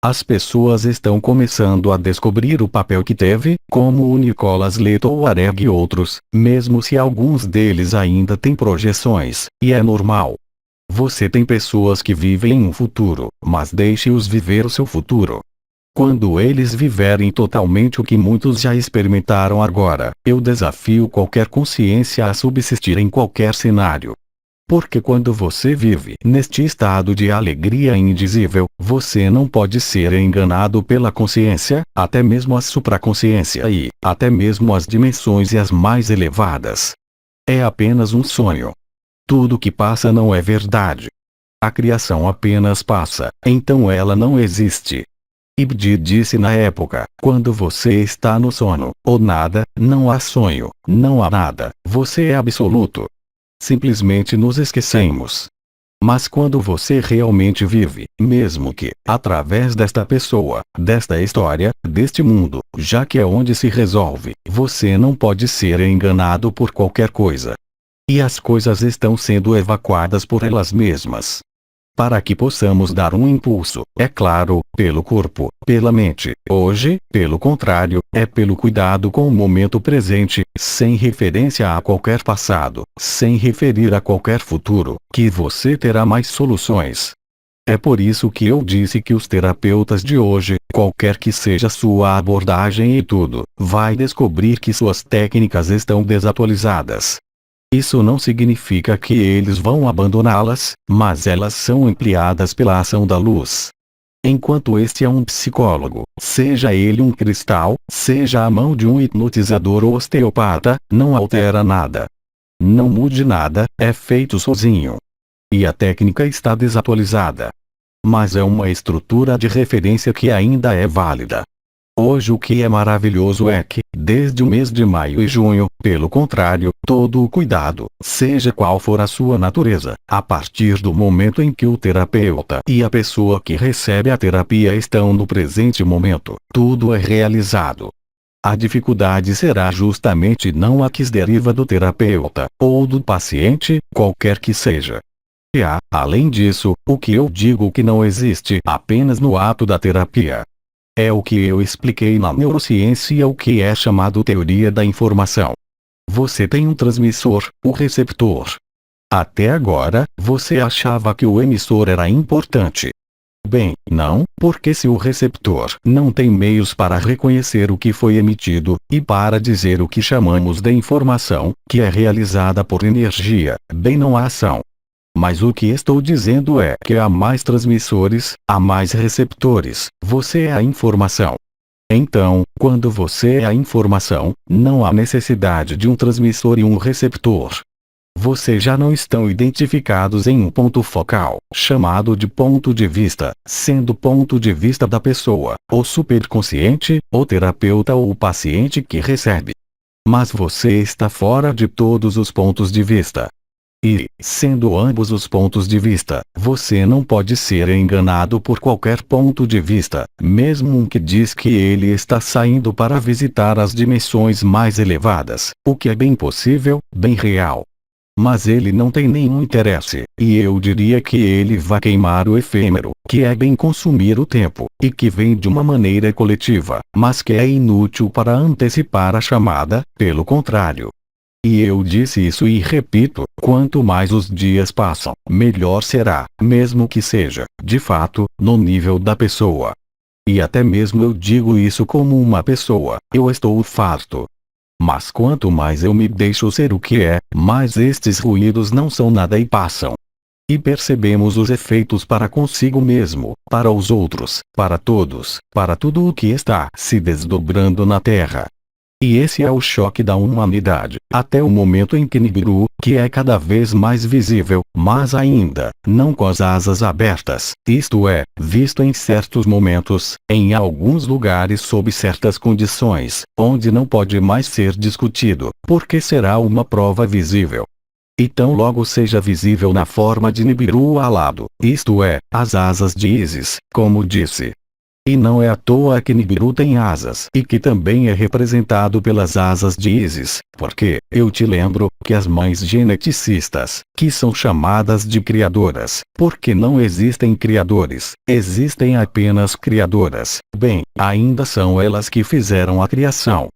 A: As pessoas estão começando a descobrir o papel que teve, como o Nicholas Letouareg e outros, mesmo se alguns deles ainda têm projeções, e é normal. Você tem pessoas que vivem um futuro, mas deixe-os viver o seu futuro. Quando eles viverem totalmente o que muitos já experimentaram agora, eu desafio qualquer consciência a subsistir em qualquer cenário. Porque quando você vive neste estado de alegria indizível, você não pode ser enganado pela consciência, até mesmo a supraconsciência e, até mesmo as dimensões e as mais elevadas. É apenas um sonho. Tudo que passa não é verdade. A criação apenas passa, então ela não existe. Ibdi disse na época, quando você está no sono, ou nada, não há sonho, não há nada, você é absoluto. Simplesmente nos esquecemos. Mas quando você realmente vive, mesmo que, através desta pessoa, desta história, deste mundo, já que é onde se resolve, você não pode ser enganado por qualquer coisa. E as coisas estão sendo evacuadas por elas mesmas. Para que possamos dar um impulso, é claro, pelo corpo, pela mente. Hoje, pelo contrário, é pelo cuidado com o momento presente, sem referência a qualquer passado, sem referir a qualquer futuro, que você terá mais soluções. É por isso que eu disse que os terapeutas de hoje, qualquer que seja sua abordagem e tudo, vai descobrir que suas técnicas estão desatualizadas. Isso não significa que eles vão abandoná-las, mas elas são ampliadas pela ação da luz. Enquanto este é um psicólogo, seja ele um cristal, seja a mão de um hipnotizador ou osteopata, não altera nada. Não mude nada, é feito sozinho. E a técnica está desatualizada. Mas é uma estrutura de referência que ainda é válida. Hoje o que é maravilhoso é que, desde o mês de maio e junho, pelo contrário, todo o cuidado, seja qual for a sua natureza, a partir do momento em que o terapeuta e a pessoa que recebe a terapia estão no presente momento, tudo é realizado. A dificuldade será justamente não a que deriva do terapeuta, ou do paciente, qualquer que seja. E há, além disso, o que eu digo que não existe apenas no ato da terapia. É o que eu expliquei na neurociência, o que é chamado teoria da informação. Você tem um transmissor, o receptor. Até agora, você achava que o emissor era importante. Bem, não, porque se o receptor não tem meios para reconhecer o que foi emitido, e para dizer o que chamamos de informação, que é realizada por energia, bem não há ação. Mas o que estou dizendo é que há mais transmissores, há mais receptores, você é a informação. Então, quando você é a informação, não há necessidade de um transmissor e um receptor. Vocês já não estão identificados em um ponto focal, chamado de ponto de vista, sendo o ponto de vista da pessoa, o superconsciente, o terapeuta ou o paciente que recebe. Mas você está fora de todos os pontos de vista. E, sendo ambos os pontos de vista, você não pode ser enganado por qualquer ponto de vista, mesmo um que diz que ele está saindo para visitar as dimensões mais elevadas, o que é bem possível, bem real. Mas ele não tem nenhum interesse, e eu diria que ele vai queimar o efêmero, que é bem consumir o tempo, e que vem de uma maneira coletiva, mas que é inútil para antecipar a chamada, pelo contrário. E eu disse isso e repito, quanto mais os dias passam, melhor será, mesmo que seja, de fato, no nível da pessoa. E até mesmo eu digo isso como uma pessoa, eu estou farto. Mas quanto mais eu me deixo ser o que é, mais estes ruídos não são nada e passam. E percebemos os efeitos para consigo mesmo, para os outros, para todos, para tudo o que está se desdobrando na Terra. E esse é o choque da humanidade, até o momento em que Nibiru, que é cada vez mais visível, mas ainda, não com as asas abertas, isto é, visto em certos momentos, em alguns lugares sob certas condições, onde não pode mais ser discutido, porque será uma prova visível. E tão logo seja visível na forma de Nibiru alado, isto é, as asas de Isis, como disse. E não é à toa que Nibiru tem asas e que também é representado pelas asas de Isis, porque, eu te lembro, que as mães geneticistas, que são chamadas de criadoras, porque não existem criadores, existem apenas criadoras, bem, ainda são elas que fizeram a criação.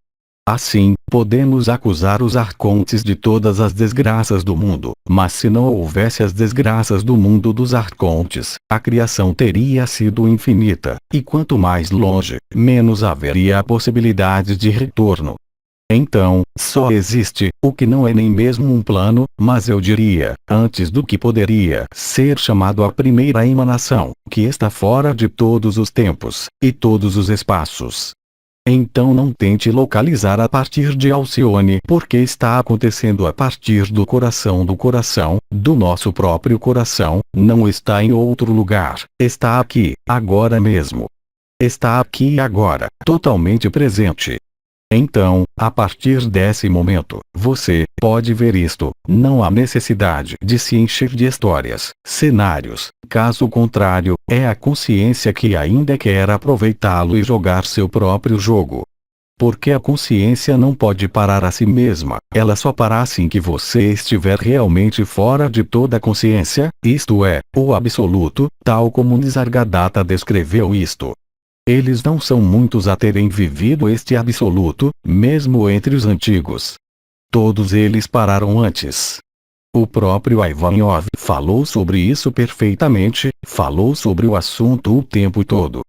A: Assim, podemos acusar os arcontes de todas as desgraças do mundo, mas se não houvesse as desgraças do mundo dos arcontes, a criação teria sido infinita, e quanto mais longe, menos haveria a possibilidade de retorno. Então, só existe, o que não é nem mesmo um plano, mas eu diria, antes do que poderia ser chamado a primeira emanação, que está fora de todos os tempos, e todos os espaços. Então não tente localizar a partir de Alcione, porque está acontecendo a partir do coração, do nosso próprio coração, não está em outro lugar, está aqui, agora mesmo. Está aqui e agora, totalmente presente. Então, a partir desse momento, você pode ver isto, não há necessidade de se encher de histórias, cenários, caso contrário, é a consciência que ainda quer aproveitá-lo e jogar seu próprio jogo. Porque a consciência não pode parar a si mesma, ela só para assim que você estiver realmente fora de toda a consciência, isto é, o absoluto, tal como Nisargadatta descreveu isto. Eles não são muitos a terem vivido este absoluto, mesmo entre os antigos. Todos eles pararam antes. O próprio Ivanov falou sobre isso perfeitamente, falou sobre o assunto o tempo todo.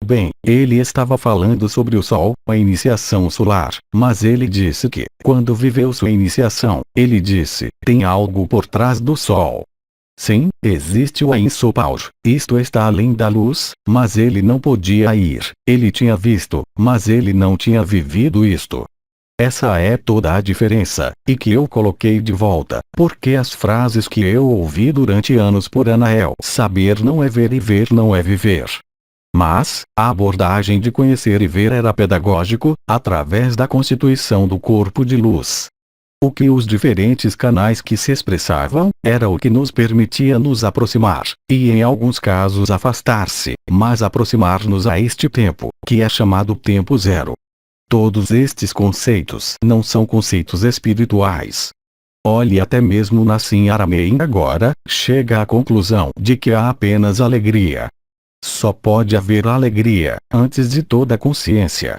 A: Bem, ele estava falando sobre o Sol, a iniciação solar, mas ele disse que, quando viveu sua iniciação, ele disse, tem algo por trás do Sol. Sim, existe o Ein-Sof, isto está além da luz, mas ele não podia ir, ele tinha visto, mas ele não tinha vivido isto. Essa é toda a diferença, e que eu coloquei de volta, porque as frases que eu ouvi durante anos por Anael, saber não é ver e ver não é viver. Mas, a abordagem de conhecer e ver era pedagógico, através da constituição do corpo de luz. O que os diferentes canais que se expressavam, era o que nos permitia nos aproximar, e em alguns casos afastar-se, mas aproximar-nos a este tempo, que é chamado tempo zero. Todos estes conceitos não são conceitos espirituais. Olhe até mesmo Nassim Haramein agora, chega à conclusão de que há apenas alegria. Só pode haver alegria, antes de toda consciência.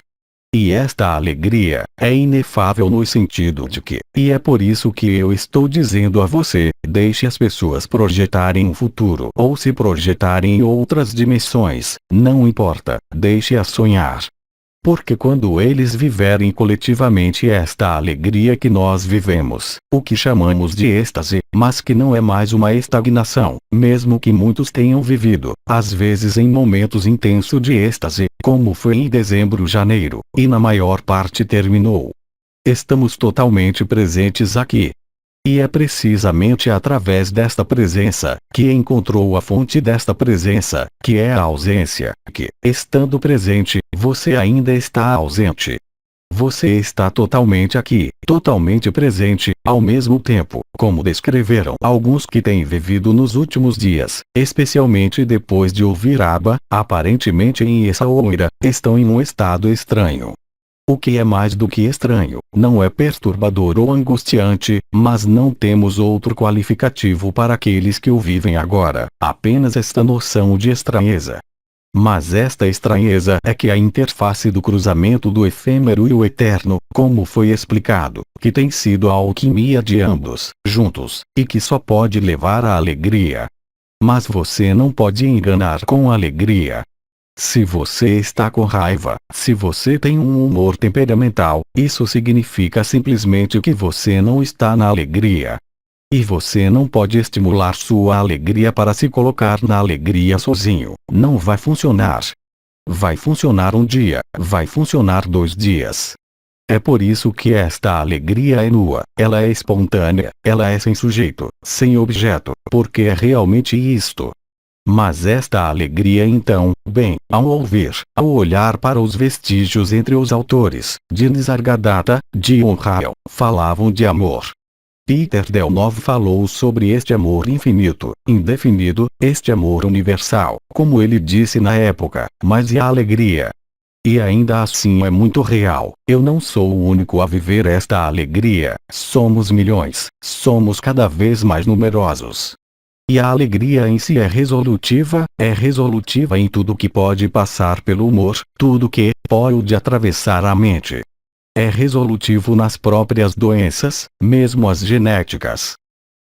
A: E esta alegria, é inefável no sentido de que, e é por isso que eu estou dizendo a você, deixe as pessoas projetarem um futuro ou se projetarem em outras dimensões, não importa, deixe-as sonhar. Porque quando eles viverem coletivamente esta alegria que nós vivemos, o que chamamos de êxtase, mas que não é mais uma estagnação, mesmo que muitos tenham vivido, às vezes em momentos intensos de êxtase, como foi em dezembro, janeiro, e na maior parte terminou. Estamos totalmente presentes aqui. E é precisamente através desta presença, que encontrou a fonte desta presença, que é a ausência, que, estando presente, você ainda está ausente. Você está totalmente aqui, totalmente presente, ao mesmo tempo, como descreveram alguns que têm vivido nos últimos dias, especialmente depois de ouvir Abba, aparentemente em Essaouira, estão em um estado estranho. O que é mais do que estranho, não é perturbador ou angustiante, mas não temos outro qualificativo para aqueles que o vivem agora, apenas esta noção de estranheza. Mas esta estranheza é que a interface do cruzamento do efêmero e o eterno, como foi explicado, que tem sido a alquimia de ambos, juntos, e que só pode levar à alegria. Mas você não pode enganar com alegria. Se você está com raiva, se você tem um humor temperamental, isso significa simplesmente que você não está na alegria. E você não pode estimular sua alegria para se colocar na alegria sozinho, não vai funcionar. Vai funcionar um dia, vai funcionar 2 dias. É por isso que esta alegria é nua, ela é espontânea, ela é sem sujeito, sem objeto, porque é realmente isto. Mas esta alegria então, bem, ao ouvir, ao olhar para os vestígios entre os autores, de Nisargadatta, de Onrael, falavam de amor. Peter Delnov falou sobre este amor infinito, indefinido, este amor universal, como ele disse na época, mas e a alegria? E ainda assim é muito real, eu não sou o único a viver esta alegria, somos milhões, somos cada vez mais numerosos. E a alegria em si é resolutiva em tudo que pode passar pelo humor, tudo que pode atravessar a mente. É resolutivo nas próprias doenças, mesmo as genéticas.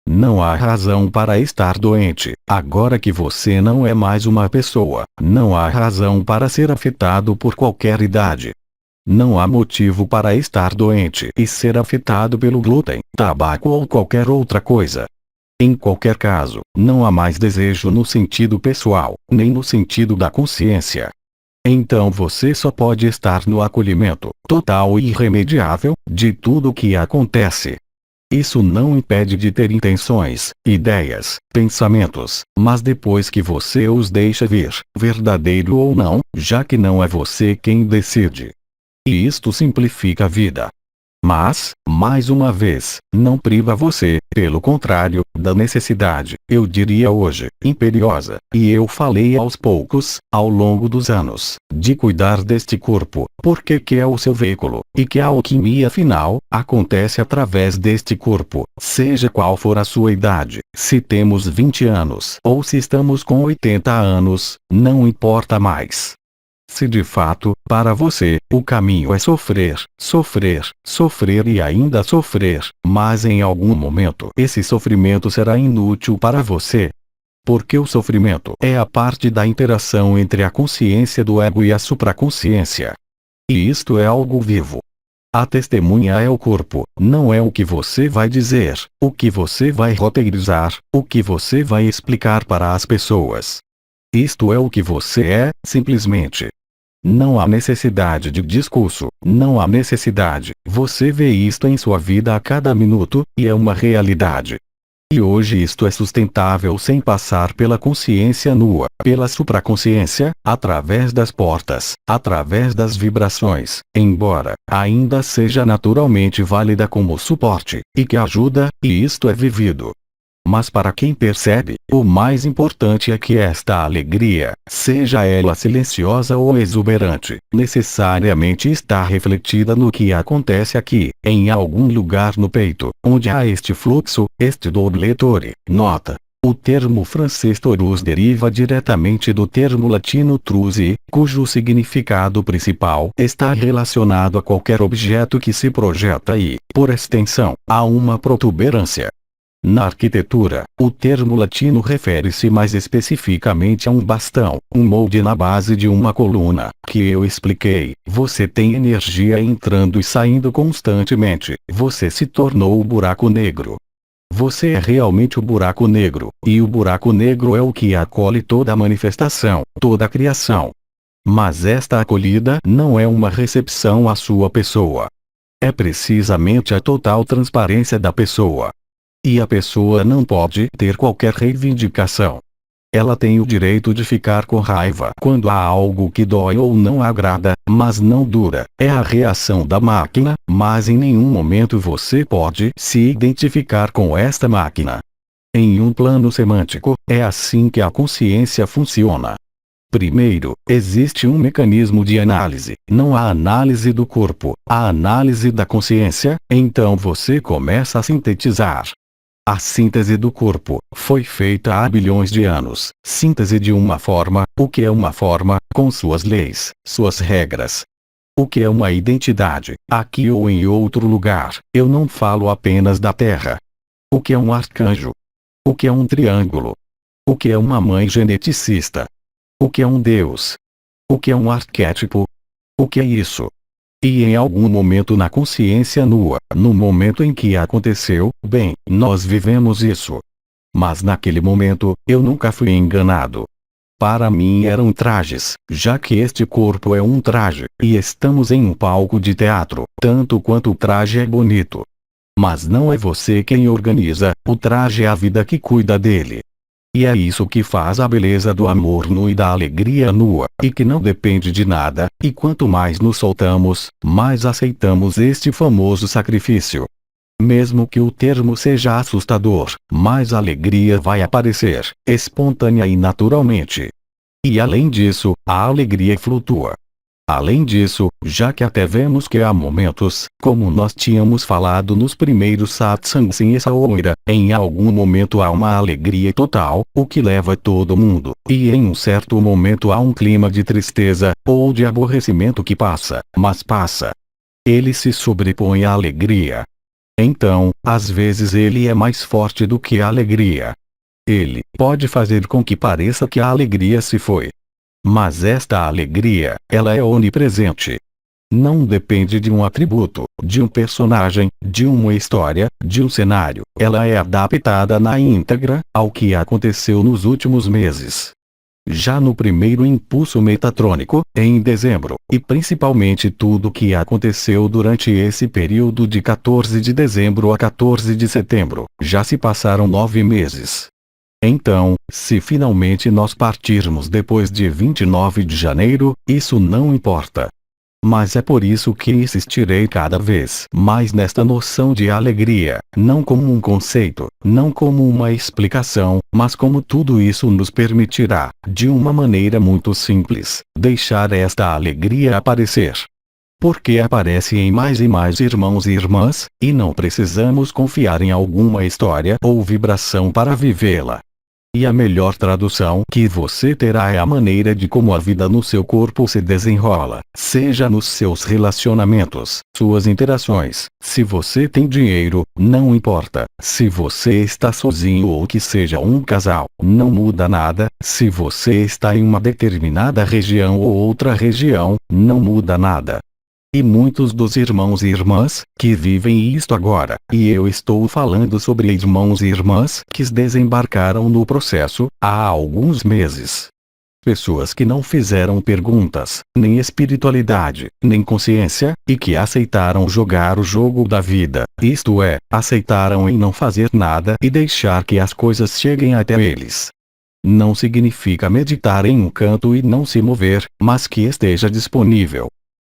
A: Não há razão para estar doente, agora que você não é mais uma pessoa, não há razão para ser afetado por qualquer idade. Não há motivo para estar doente e ser afetado pelo glúten, tabaco ou qualquer outra coisa. Em qualquer caso, não há mais desejo no sentido pessoal, nem no sentido da consciência. Então você só pode estar no acolhimento, total e irremediável, de tudo o que acontece. Isso não impede de ter intenções, ideias, pensamentos, mas depois que você os deixa vir, verdadeiro ou não, já que não é você quem decide. E isto simplifica a vida. Mas, mais uma vez, não priva você, pelo contrário, da necessidade, eu diria hoje, imperiosa, e eu falei aos poucos, ao longo dos anos, de cuidar deste corpo, porque que é o seu veículo, e que a alquimia final, acontece através deste corpo, seja qual for a sua idade, se temos 20 anos ou se estamos com 80 anos, não importa mais. Se de fato, para você, o caminho é sofrer, sofrer, sofrer e ainda sofrer, mas em algum momento esse sofrimento será inútil para você. Porque o sofrimento é a parte da interação entre a consciência do ego e a supraconsciência. E isto é algo vivo. A testemunha é o corpo, não é o que você vai dizer, o que você vai roteirizar, o que você vai explicar para as pessoas. Isto é o que você é, simplesmente. Não há necessidade de discurso, não há necessidade, você vê isto em sua vida a cada minuto, e é uma realidade. E hoje isto é sustentável sem passar pela consciência nua, pela supraconsciência, através das portas, através das vibrações, embora ainda seja naturalmente válida como suporte, e que ajuda, e isto é vivido. Mas para quem percebe, o mais importante é que esta alegria, seja ela silenciosa ou exuberante, necessariamente está refletida no que acontece aqui, em algum lugar no peito, onde há este fluxo, este dobletore. Nota: o termo francês torus deriva diretamente do termo latino trusi, cujo significado principal está relacionado a qualquer objeto que se projeta e, por extensão, a uma protuberância. Na arquitetura, o termo latino refere-se mais especificamente a um bastão, um molde na base de uma coluna, que eu expliquei. Você tem energia entrando e saindo constantemente. Você se tornou o buraco negro. Você é realmente o buraco negro, e o buraco negro é o que acolhe toda a manifestação, toda a criação. Mas esta acolhida não é uma recepção à sua pessoa. É precisamente a total transparência da pessoa. E a pessoa não pode ter qualquer reivindicação. Ela tem o direito de ficar com raiva quando há algo que dói ou não agrada, mas não dura. É a reação da máquina, mas em nenhum momento você pode se identificar com esta máquina. Em um plano semântico, é assim que a consciência funciona. Primeiro, existe um mecanismo de análise. Não há análise do corpo, há análise da consciência, então você começa a sintetizar. A síntese do corpo foi feita há bilhões de anos. Síntese de uma forma, o que é uma forma, com suas leis, suas regras. O que é uma identidade, aqui ou em outro lugar. Eu não falo apenas da Terra. O que é um arcanjo? O que é um triângulo? O que é uma mãe geneticista? O que é um Deus? O que é um arquétipo? O que é isso? E em algum momento na consciência nua, no momento em que aconteceu, bem, nós vivemos isso. Mas naquele momento, eu nunca fui enganado. Para mim eram trajes, já que este corpo é um traje, e estamos em um palco de teatro, tanto quanto o traje é bonito. Mas não é você quem organiza, o traje é a vida que cuida dele. E é isso que faz a beleza do amor nu e da alegria nua, e que não depende de nada, e quanto mais nos soltamos, mais aceitamos este famoso sacrifício. Mesmo que o termo seja assustador, mais alegria vai aparecer, espontânea e naturalmente. E além disso, a alegria flutua. Além disso, já que até vemos que há momentos, como nós tínhamos falado nos primeiros satsangs em essa hora, em algum momento há uma alegria total, o que leva todo mundo, e em um certo momento há um clima de tristeza, ou de aborrecimento que passa, mas passa. Ele se sobrepõe à alegria. Então, às vezes ele é mais forte do que a alegria. Ele pode fazer com que pareça que a alegria se foi. Mas esta alegria, ela é onipresente. Não depende de um atributo, de um personagem, de uma história, de um cenário. Ela é adaptada na íntegra ao que aconteceu nos últimos meses. Já no primeiro impulso metatrônico, em dezembro, e principalmente tudo o que aconteceu durante esse período de 14 de dezembro a 14 de setembro, já se passaram 9 meses. Então, se finalmente nós partirmos depois de 29 de janeiro, isso não importa. Mas é por isso que insistirei cada vez mais nesta noção de alegria, não como um conceito, não como uma explicação, mas como tudo isso nos permitirá, de uma maneira muito simples, deixar esta alegria aparecer. Porque aparece em mais e mais irmãos e irmãs, e não precisamos confiar em alguma história ou vibração para vivê-la. E a melhor tradução que você terá é a maneira de como a vida no seu corpo se desenrola, seja nos seus relacionamentos, suas interações. Se você tem dinheiro, não importa. Se você está sozinho ou que seja um casal, não muda nada. Se você está em uma determinada região ou outra região, não muda nada. E muitos dos irmãos e irmãs, que vivem isto agora, e eu estou falando sobre irmãos e irmãs que desembarcaram no processo, há alguns meses. Pessoas que não fizeram perguntas, nem espiritualidade, nem consciência, e que aceitaram jogar o jogo da vida, isto é, aceitaram em não fazer nada e deixar que as coisas cheguem até eles. Não significa meditar em um canto e não se mover, mas que esteja disponível.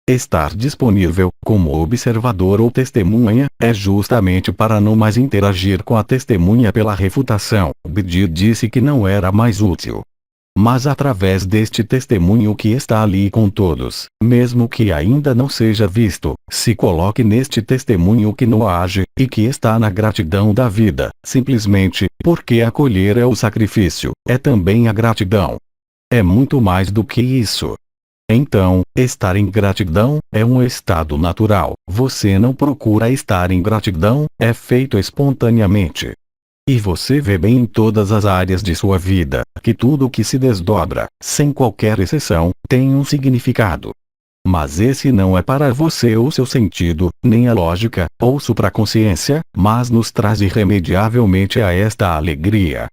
A: Estar disponível, como observador ou testemunha, é justamente para não mais interagir com a testemunha pela refutação. Bidi disse que não era mais útil. Mas através deste testemunho que está ali com todos, mesmo que ainda não seja visto, se coloque neste testemunho que não age, e que está na gratidão da vida, simplesmente, porque acolher é o sacrifício, é também a gratidão. É muito mais do que isso. Então, estar em gratidão é um estado natural. Você não procura estar em gratidão, é feito espontaneamente. E você vê bem em todas as áreas de sua vida, que tudo que se desdobra, sem qualquer exceção, tem um significado. Mas esse não é para você ou seu sentido, nem a lógica, ou supraconsciência, mas nos traz irremediavelmente a esta alegria.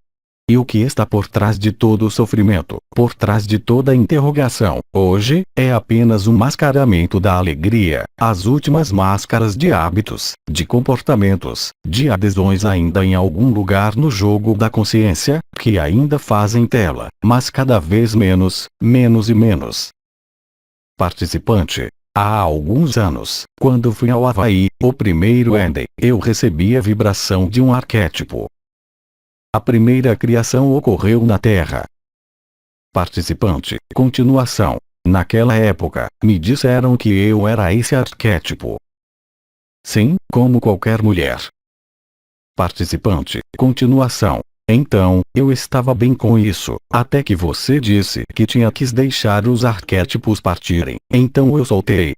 A: E o que está por trás de todo o sofrimento, por trás de toda a interrogação, hoje, é apenas um mascaramento da alegria, as últimas máscaras de hábitos, de comportamentos, de adesões ainda em algum lugar no jogo da consciência, que ainda fazem tela, mas cada vez menos, menos e menos. Participante. Há alguns anos, quando fui ao Havaí, o primeiro Eden, eu recebi a vibração de um arquétipo. A primeira criação ocorreu na Terra. Participante. Continuação. Naquela época, me disseram que eu era esse arquétipo. Sim, como qualquer mulher. Participante. Continuação. Então, eu estava bem com isso, até que você disse que tinha que deixar os arquétipos partirem, então eu soltei.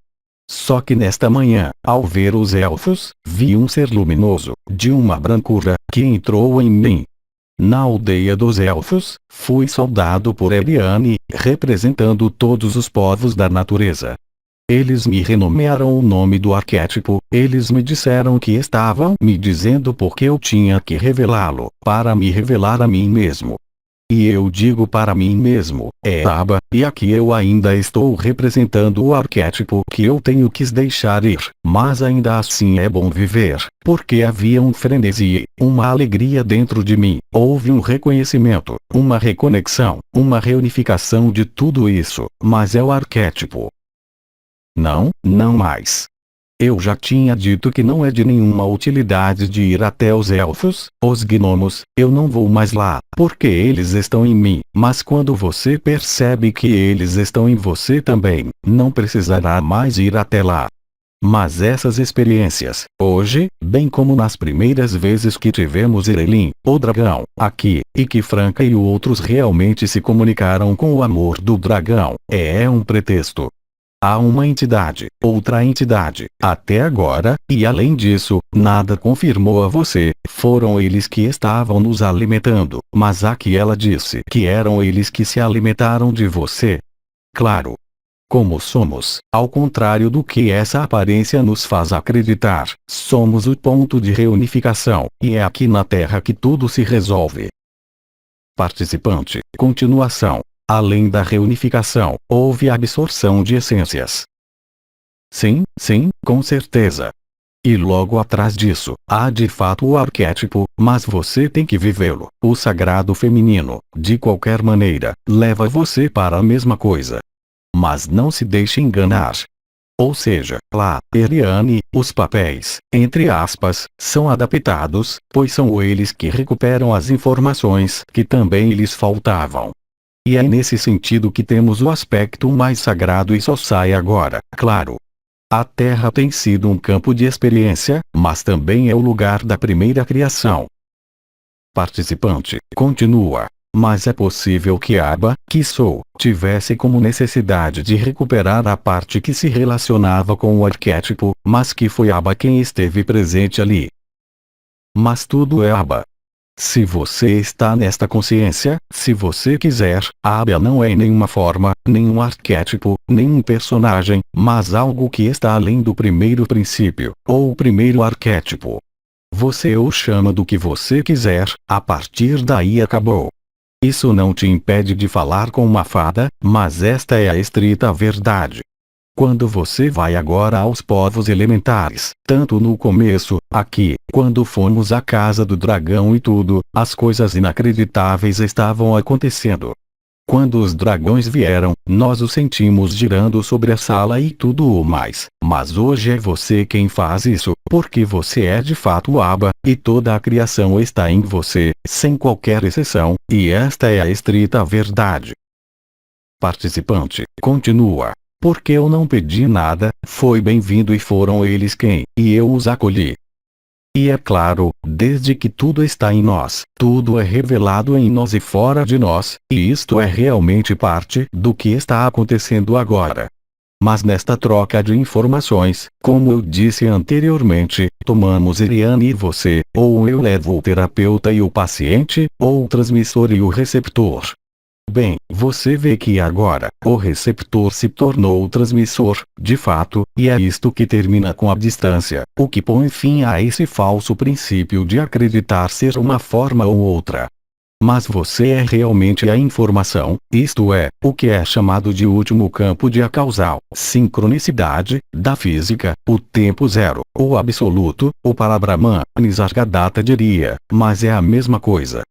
A: Só que nesta manhã, ao ver os elfos, vi um ser luminoso, de uma brancura, que entrou em mim. Na aldeia dos elfos, fui saudado por Eliane, representando todos os povos da natureza. Eles me renomearam o nome do arquétipo, eles me disseram que estavam me dizendo porque eu tinha que revelá-lo, para me revelar a mim mesmo. E eu digo para mim mesmo, é Aba, e aqui eu ainda estou representando o arquétipo que eu tenho que deixar ir, mas ainda assim é bom viver, porque havia um frenesi, uma alegria dentro de mim, houve um reconhecimento, uma reconexão, uma reunificação de tudo isso, mas é o arquétipo. Não, não mais. Eu já tinha dito que não é de nenhuma utilidade de ir até os elfos, os gnomos, eu não vou mais lá, porque eles estão em mim, mas quando você percebe que eles estão em você também, não precisará mais ir até lá. Mas essas experiências, hoje, bem como nas primeiras vezes que tivemos Irelin, o dragão, aqui, e que Franca e outros realmente se comunicaram com o amor do dragão, é um pretexto. Há uma entidade, outra entidade, até agora, e além disso, nada confirmou a você, foram eles que estavam nos alimentando, mas aqui ela disse que eram eles que se alimentaram de você. Claro. Como somos, ao contrário do que essa aparência nos faz acreditar, somos o ponto de reunificação, e é aqui na Terra que tudo se resolve. Participante. Continuação. Além da reunificação, houve a absorção de essências. Sim, sim, com certeza. E logo atrás disso, há de fato o arquétipo, mas você tem que vivê-lo. O sagrado feminino, de qualquer maneira, leva você para a mesma coisa. Mas não se deixe enganar. Ou seja, lá, Eliane, os papéis, entre aspas, são adaptados, pois são eles que recuperam as informações que também lhes faltavam. E é nesse sentido que temos o aspecto mais sagrado e só sai agora, claro. A Terra tem sido um campo de experiência, mas também é o lugar da primeira criação. Participante, continua. Mas é possível que Aba, que sou, tivesse como necessidade de recuperar a parte que se relacionava com o arquétipo, mas que foi Aba quem esteve presente ali. Mas tudo é Aba. Se você está nesta consciência, se você quiser, Aba não é nenhuma forma, nenhum arquétipo, nenhum personagem, mas algo que está além do primeiro princípio, ou o primeiro arquétipo. Você o chama do que você quiser, a partir daí acabou. Isso não te impede de falar com uma fada, mas esta é a estrita verdade. Quando você vai agora aos povos elementares, tanto no começo, aqui, quando fomos à casa do dragão e tudo, as coisas inacreditáveis estavam acontecendo. Quando os dragões vieram, nós os sentimos girando sobre a sala e tudo o mais. Mas hoje é você quem faz isso, porque você é de fato o Abba, e toda a criação está em você, sem qualquer exceção, e esta é a estrita verdade. Participante, continua. Porque eu não pedi nada, foi bem-vindo e foram eles quem, e eu os acolhi. E é claro, desde que tudo está em nós, tudo é revelado em nós e fora de nós, e isto é realmente parte do que está acontecendo agora. Mas nesta troca de informações, como eu disse anteriormente, tomamos Eliane e você, ou eu levo o terapeuta e o paciente, ou o transmissor e o receptor. Bem, você vê que agora, o receptor se tornou o transmissor, de fato, e é isto que termina com a distância, o que põe fim a esse falso princípio de acreditar ser uma forma ou outra. Mas você é realmente a informação, isto é, o que é chamado de último campo de acausal, sincronicidade, da física, o tempo zero, o absoluto, o Parabrahman, Nisargadatta diria, mas é a mesma coisa.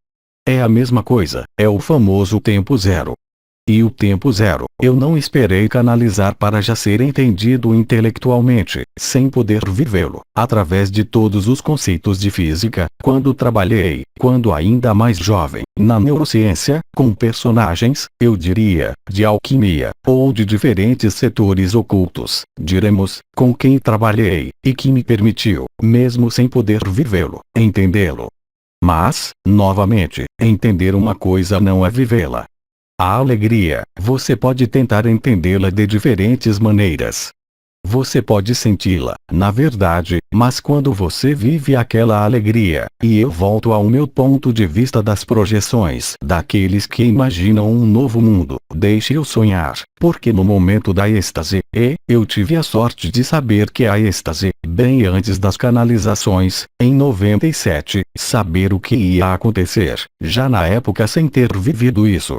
A: É a mesma coisa, é o famoso tempo zero. E o tempo zero, eu não esperei canalizar para já ser entendido intelectualmente, sem poder vivê-lo, através de todos os conceitos de física, quando trabalhei, quando ainda mais jovem, na neurociência, com personagens, eu diria, de alquimia, ou de diferentes setores ocultos, diremos, com quem trabalhei, e que me permitiu, mesmo sem poder vivê-lo, entendê-lo. Mas, novamente, entender uma coisa não é vivê-la. A alegria, você pode tentar entendê-la de diferentes maneiras. Você pode senti-la, na verdade, mas quando você vive aquela alegria, e eu volto ao meu ponto de vista das projeções daqueles que imaginam um novo mundo, deixe-o sonhar, porque no momento da êxtase, eu tive a sorte de saber que a êxtase, bem antes das canalizações, em 97, saber o que ia acontecer, já na época sem ter vivido isso.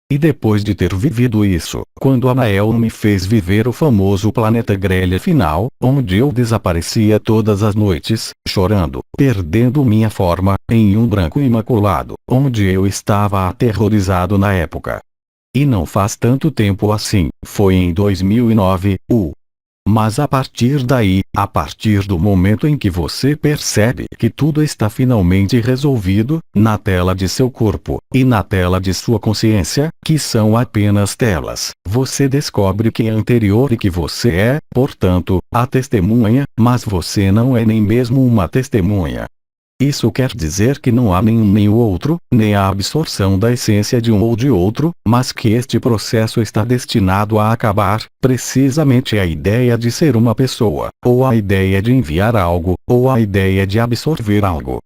A: E depois de ter vivido isso, quando Anael me fez viver o famoso planeta grelha final, onde eu desaparecia todas as noites, chorando, perdendo minha forma, em um branco imaculado, onde eu estava aterrorizado na época. E não faz tanto tempo assim, foi em 2009, Mas a partir daí, a partir do momento em que você percebe que tudo está finalmente resolvido, na tela de seu corpo, e na tela de sua consciência, que são apenas telas, você descobre que é anterior e que você é, portanto, a testemunha, mas você não é nem mesmo uma testemunha. Isso quer dizer que não há nenhum nem o outro, nem a absorção da essência de um ou de outro, mas que este processo está destinado a acabar, precisamente a ideia de ser uma pessoa, ou a ideia de enviar algo, ou a ideia de absorver algo.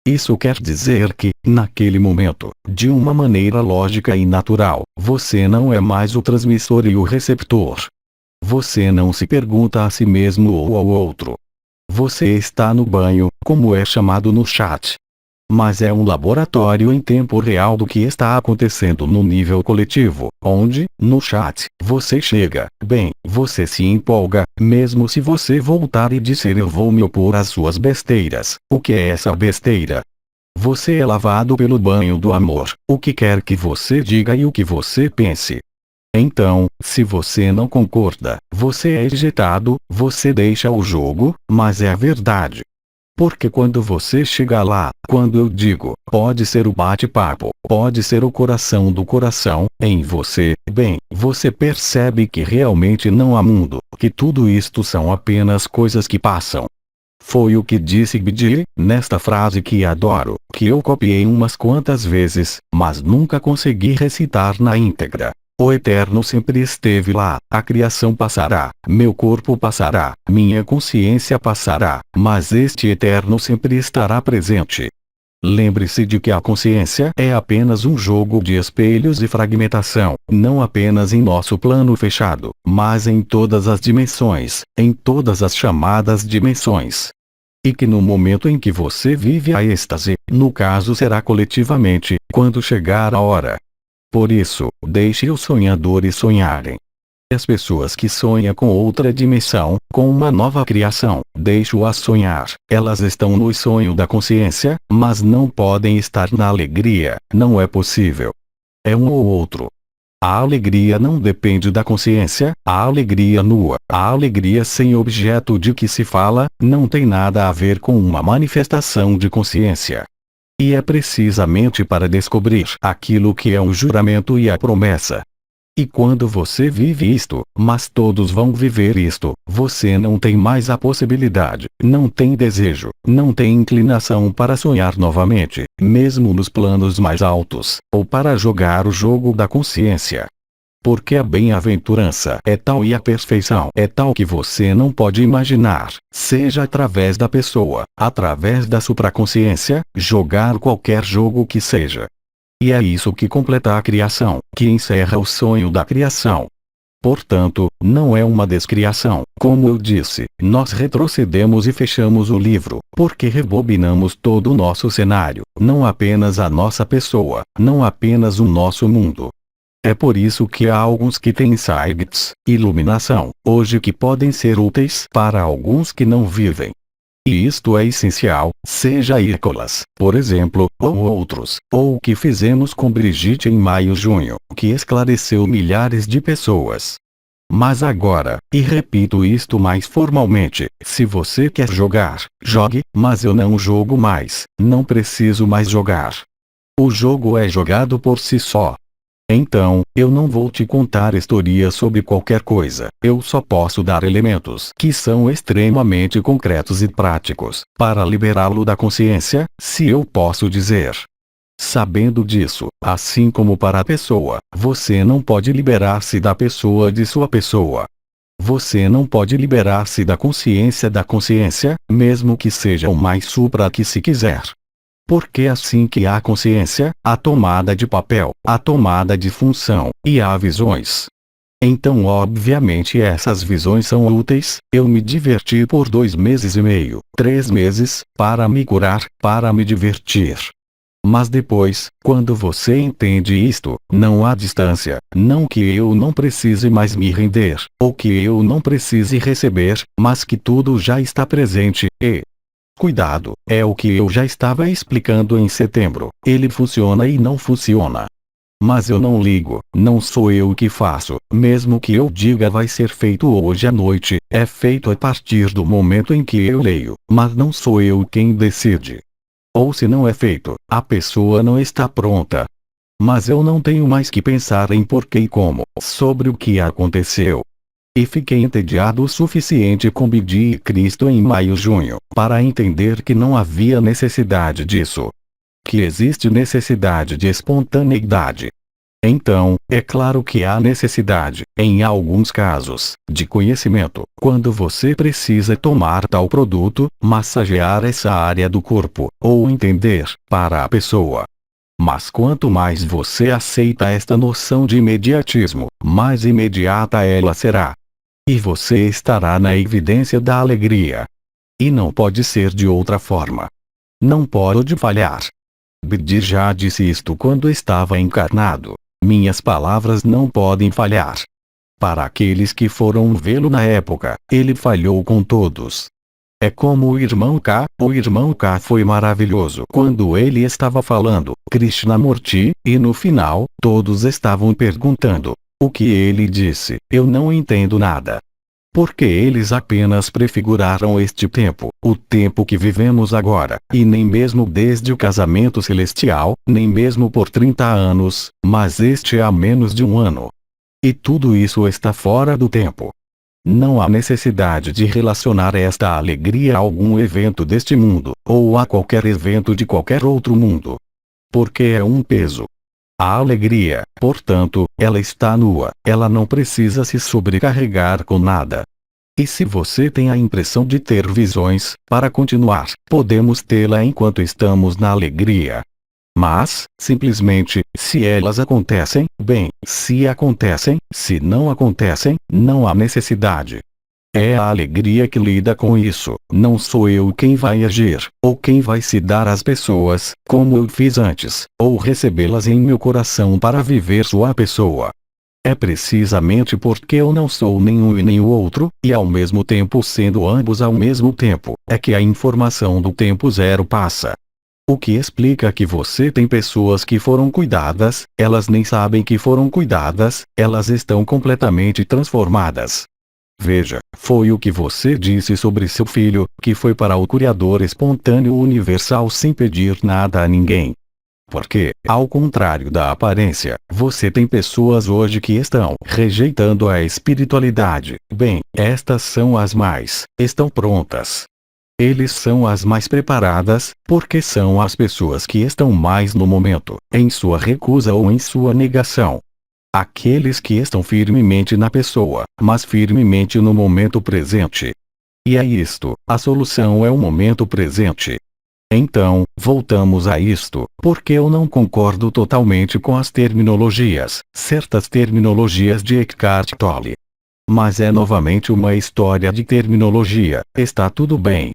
A: Isso quer dizer que, naquele momento, de uma maneira lógica e natural, você não é mais o transmissor e o receptor. Você não se pergunta a si mesmo ou ao outro. Você está no banho, como é chamado no chat. Mas é um laboratório em tempo real do que está acontecendo no nível coletivo, onde, no chat, você chega, bem, você se empolga, mesmo se você voltar e disser eu vou me opor às suas besteiras. O que é essa besteira? Você é lavado pelo banho do amor, o que quer que você diga e o que você pense. Então, se você não concorda, você é ejetado, você deixa o jogo, mas é a verdade. Porque quando você chega lá, quando eu digo, pode ser o bate-papo, pode ser o coração do coração, em você, bem, você percebe que realmente não há mundo, que tudo isto são apenas coisas que passam. Foi o que disse Bidi, nesta frase que adoro, que eu copiei umas quantas vezes, mas nunca consegui recitar na íntegra. O Eterno sempre esteve lá, a criação passará, meu corpo passará, minha consciência passará, mas este Eterno sempre estará presente. Lembre-se de que a consciência é apenas um jogo de espelhos e fragmentação, não apenas em nosso plano fechado, mas em todas as dimensões, em todas as chamadas dimensões. E que no momento em que você vive a êxtase, no caso será coletivamente, quando chegar a hora. Por isso, deixe os sonhadores sonharem. As pessoas que sonham com outra dimensão, com uma nova criação, deixe-as sonhar. Elas estão no sonho da consciência, mas não podem estar na alegria, não é possível. É um ou outro. A alegria não depende da consciência, a alegria nua, a alegria sem objeto de que se fala, não tem nada a ver com uma manifestação de consciência. E é precisamente para descobrir aquilo que é um juramento e a promessa. E quando você vive isto, mas todos vão viver isto, você não tem mais a possibilidade, não tem desejo, não tem inclinação para sonhar novamente, mesmo nos planos mais altos, ou para jogar o jogo da consciência. Porque a bem-aventurança é tal e a perfeição é tal que você não pode imaginar, seja através da pessoa, através da supraconsciência, jogar qualquer jogo que seja. E é isso que completa a criação, que encerra o sonho da criação. Portanto, não é uma descriação, como eu disse, nós retrocedemos e fechamos o livro, porque rebobinamos todo o nosso cenário, não apenas a nossa pessoa, não apenas o nosso mundo. É por isso que há alguns que têm insights, iluminação, hoje que podem ser úteis para alguns que não vivem. E isto é essencial, seja Nicolas, por exemplo, ou outros, ou o que fizemos com Brigitte em maio-junho, que esclareceu milhares de pessoas. Mas agora, e repito isto mais formalmente, se você quer jogar, jogue, mas eu não jogo mais, não preciso mais jogar. O jogo é jogado por si só. Então, eu não vou te contar histórias sobre qualquer coisa, eu só posso dar elementos que são extremamente concretos e práticos, para liberá-lo da consciência, se eu posso dizer. Sabendo disso, assim como para a pessoa, você não pode liberar-se da pessoa de sua pessoa. Você não pode liberar-se da consciência, mesmo que seja o mais supra que se quiser. Porque assim que há consciência, há tomada de papel, há tomada de função, e há visões. Então obviamente essas visões são úteis, eu me diverti por 2 meses e meio, 3 meses, para me curar, para me divertir. Mas depois, quando você entende isto, não há distância, não que eu não precise mais me render, ou que eu não precise receber, mas que tudo já está presente, e... Cuidado, é o que eu já estava explicando em setembro, ele funciona e não funciona. Mas eu não ligo, não sou eu que faço, mesmo que eu diga vai ser feito hoje à noite, é feito a partir do momento em que eu leio, mas não sou eu quem decide. Ou se não é feito, a pessoa não está pronta. Mas eu não tenho mais que pensar em porquê e como, sobre o que aconteceu. E fiquei entediado o suficiente com Bidi e Cristo em maio-junho, para entender que não havia necessidade disso. Que existe necessidade de espontaneidade. Então, é claro que há necessidade, em alguns casos, de conhecimento, quando você precisa tomar tal produto, massagear essa área do corpo, ou entender, para a pessoa. Mas quanto mais você aceita esta noção de imediatismo, mais imediata ela será. E você estará na evidência da alegria. E não pode ser de outra forma. Não pode falhar. Bidi já disse isto quando estava encarnado. Minhas palavras não podem falhar. Para aqueles que foram vê-lo na época, ele falhou com todos. É como o irmão K foi maravilhoso quando ele estava falando, Krishnamurti, e no final, todos estavam perguntando. O que ele disse, eu não entendo nada. Porque eles apenas prefiguraram este tempo, o tempo que vivemos agora, e nem mesmo desde o casamento celestial, nem mesmo por 30 anos, mas este há menos de 1 ano. E tudo isso está fora do tempo. Não há necessidade de relacionar esta alegria a algum evento deste mundo, ou a qualquer evento de qualquer outro mundo. Porque é um peso. A alegria, portanto, ela está nua, ela não precisa se sobrecarregar com nada. E se você tem a impressão de ter visões, para continuar, podemos tê-la enquanto estamos na alegria. Mas, simplesmente, se elas acontecem, bem, se acontecem, se não acontecem, não há necessidade. É a alegria que lida com isso. Não sou eu quem vai agir, ou quem vai se dar às pessoas, como eu fiz antes, ou recebê-las em meu coração para viver sua pessoa. É precisamente porque eu não sou nenhum e nem o outro, e ao mesmo tempo sendo ambos ao mesmo tempo, é que a informação do tempo zero passa. O que explica que você tem pessoas que foram cuidadas, elas nem sabem que foram cuidadas, elas estão completamente transformadas. Veja, foi o que você disse sobre seu filho, que foi para o Criador espontâneo universal sem pedir nada a ninguém. Porque, ao contrário da aparência, você tem pessoas hoje que estão rejeitando a espiritualidade. Bem, estas são as mais, estão prontas. Eles são as mais preparadas, porque são as pessoas que estão mais no momento, em sua recusa ou em sua negação. Aqueles que estão firmemente na pessoa, mas firmemente no momento presente. E é isto, a solução é o momento presente. Então, voltamos a isto, porque eu não concordo totalmente com as terminologias, certas terminologias de Eckhart Tolle. Mas é novamente uma história de terminologia, está tudo bem.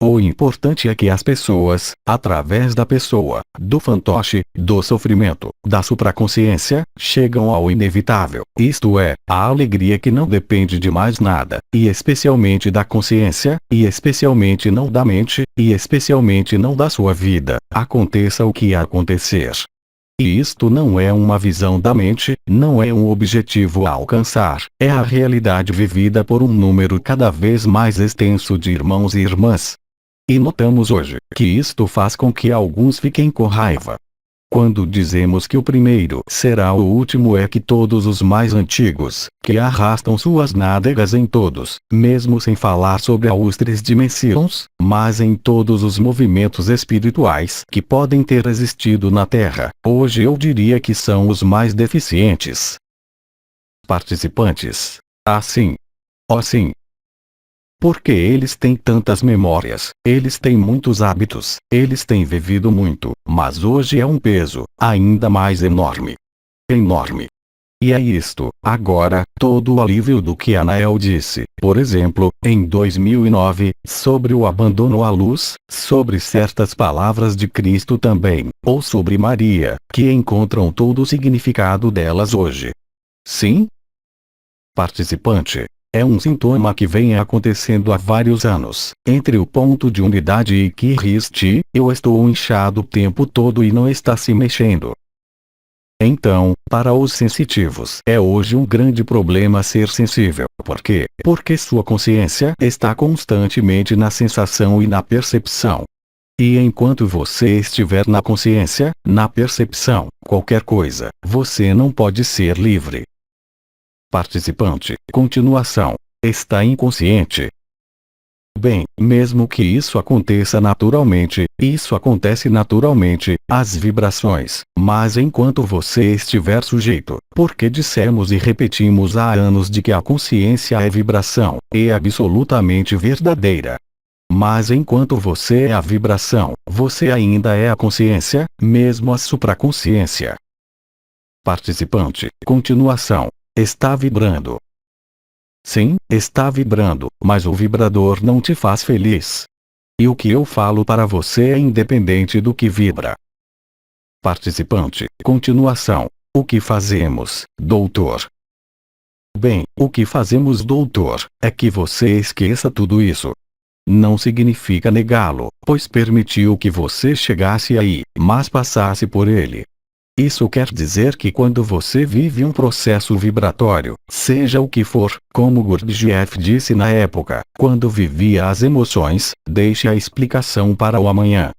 A: O importante é que as pessoas, através da pessoa, do fantoche, do sofrimento, da supraconsciência, chegam ao inevitável, isto é, a alegria que não depende de mais nada, e especialmente da consciência, e especialmente não da mente, e especialmente não da sua vida, aconteça o que acontecer. E isto não é uma visão da mente, não é um objetivo a alcançar, é a realidade vivida por um número cada vez mais extenso de irmãos e irmãs. E notamos hoje que isto faz com que alguns fiquem com raiva. Quando dizemos que o primeiro será o último é que todos os mais antigos, que arrastam suas nádegas em todos, mesmo sem falar sobre os três dimensões, mas em todos os movimentos espirituais que podem ter existido na Terra, hoje eu diria que são os mais deficientes. Participantes. Assim. Oh sim. Porque eles têm tantas memórias, eles têm muitos hábitos, eles têm vivido muito, mas hoje é um peso, ainda mais enorme. Enorme. E é isto, agora, todo o alívio do que Anael disse, por exemplo, em 2009, sobre o abandono à luz, sobre certas palavras de Cristo também, ou sobre Maria, que encontram todo o significado delas hoje. Sim? Participante. É um sintoma que vem acontecendo há vários anos. Entre o ponto de unidade e Kiriste, eu estou inchado o tempo todo e não está se mexendo. Então, para os sensitivos, é hoje um grande problema ser sensível. Por quê? Porque sua consciência está constantemente na sensação e na percepção. E enquanto você estiver na consciência, na percepção, qualquer coisa, você não pode ser livre. Participante. Continuação. Está inconsciente. Bem, mesmo que isso aconteça naturalmente, isso acontece naturalmente, as vibrações, mas enquanto você estiver sujeito, porque dissemos e repetimos há anos de que a consciência é vibração, é absolutamente verdadeira. Mas enquanto você é a vibração, você ainda é a consciência, mesmo a supraconsciência. Participante. Continuação. Está vibrando. Sim, está vibrando, mas o vibrador não te faz feliz. E o que eu falo para você é independente do que vibra. Participante. Continuação. O que fazemos, doutor? Bem, o que fazemos, doutor, é que você esqueça tudo isso. Não significa negá-lo, pois permitiu que você chegasse aí, mas passasse por ele. Isso quer dizer que quando você vive um processo vibratório, seja o que for, como Gurdjieff disse na época, quando vivia as emoções, deixe a explicação para o amanhã.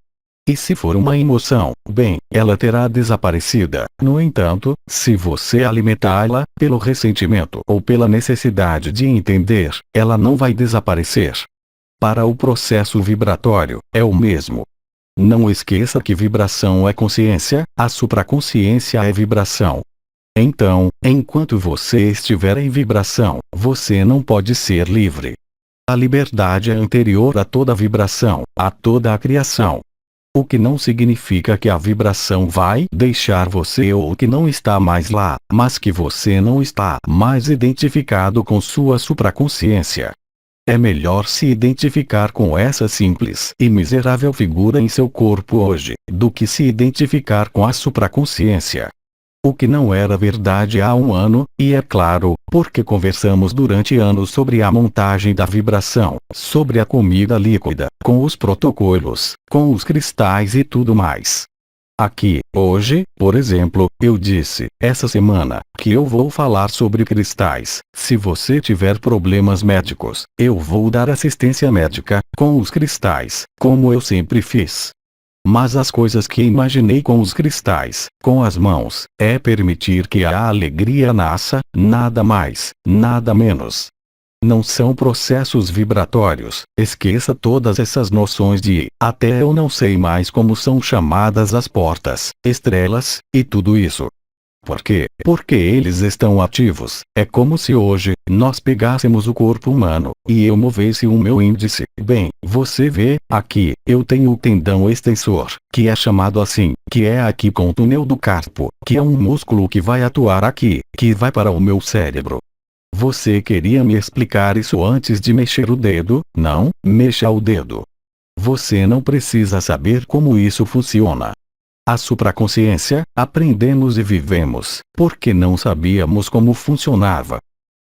A: E se for uma emoção, bem, ela terá desaparecida. No entanto, se você alimentá-la, pelo ressentimento ou pela necessidade de entender, ela não vai desaparecer. Para o processo vibratório, é o mesmo. Não esqueça que vibração é consciência, a supraconsciência é vibração. Então, enquanto você estiver em vibração, você não pode ser livre. A liberdade é anterior a toda vibração, a toda a criação. O que não significa que a vibração vai deixar você ou que não está mais lá, mas que você não está mais identificado com sua supraconsciência. É melhor se identificar com essa simples e miserável figura em seu corpo hoje, do que se identificar com a supraconsciência. O que não era verdade há um ano, e é claro, porque conversamos durante anos sobre a montagem da vibração, sobre a comida líquida, com os protocolos, com os cristais e tudo mais. Aqui, hoje, por exemplo, eu disse, essa semana, que eu vou falar sobre cristais. Se você tiver problemas médicos, eu vou dar assistência médica, com os cristais, como eu sempre fiz. Mas as coisas que imaginei com os cristais, com as mãos, é permitir que a alegria nasça, nada mais, nada menos. Não são processos vibratórios, esqueça todas essas noções de, até eu não sei mais como são chamadas as portas, estrelas, e tudo isso. Por quê? Porque eles estão ativos. É como se hoje, nós pegássemos o corpo humano, e eu movesse o meu índice. Bem, você vê, aqui, eu tenho o tendão extensor, que é chamado assim, que é aqui com o túnel do carpo, que é um músculo que vai atuar aqui, que vai para o meu cérebro. Você queria me explicar isso antes de mexer o dedo? Não, mexa o dedo. Você não precisa saber como isso funciona. A supraconsciência, aprendemos e vivemos, porque não sabíamos como funcionava.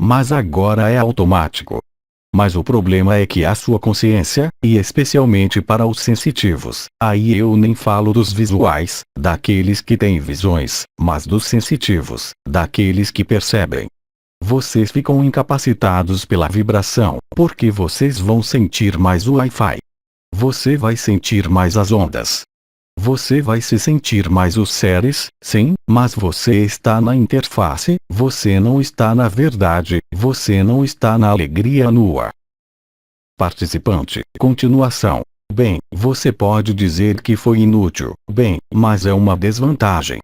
A: Mas agora é automático. Mas o problema é que a sua consciência, e especialmente para os sensitivos, aí eu nem falo dos visuais, daqueles que têm visões, mas dos sensitivos, daqueles que percebem. Vocês ficam incapacitados pela vibração, porque vocês vão sentir mais o Wi-Fi. Você vai sentir mais as ondas. Você vai se sentir mais os seres, sim, mas você está na interface, você não está na verdade, você não está na alegria nua. Participante, continuação. Bem, você pode dizer que foi inútil, bem, mas é uma desvantagem.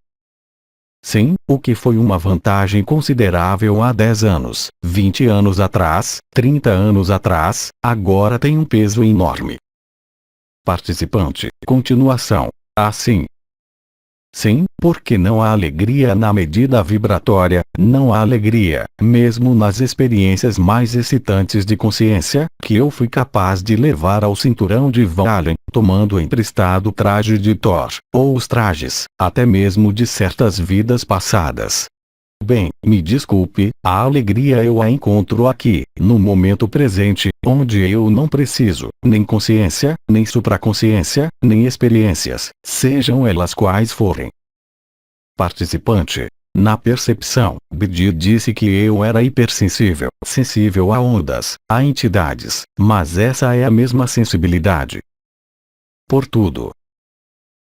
A: Sim, o que foi uma vantagem considerável há 10 anos, 20 anos atrás, 30 anos atrás, agora tem um peso enorme. Participante, continuação. Assim. Sim, porque não há alegria na medida vibratória, não há alegria, mesmo nas experiências mais excitantes de consciência, que eu fui capaz de levar ao cinturão de Van Allen, tomando emprestado o traje de Thor, ou os trajes, até mesmo de certas vidas passadas. Bem, me desculpe, a alegria eu a encontro aqui, no momento presente, onde eu não preciso, nem consciência, nem supraconsciência, nem experiências, sejam elas quais forem. Participante. Na percepção, Bidi disse que eu era hipersensível, sensível a ondas, a entidades, mas essa é a mesma sensibilidade. Por tudo.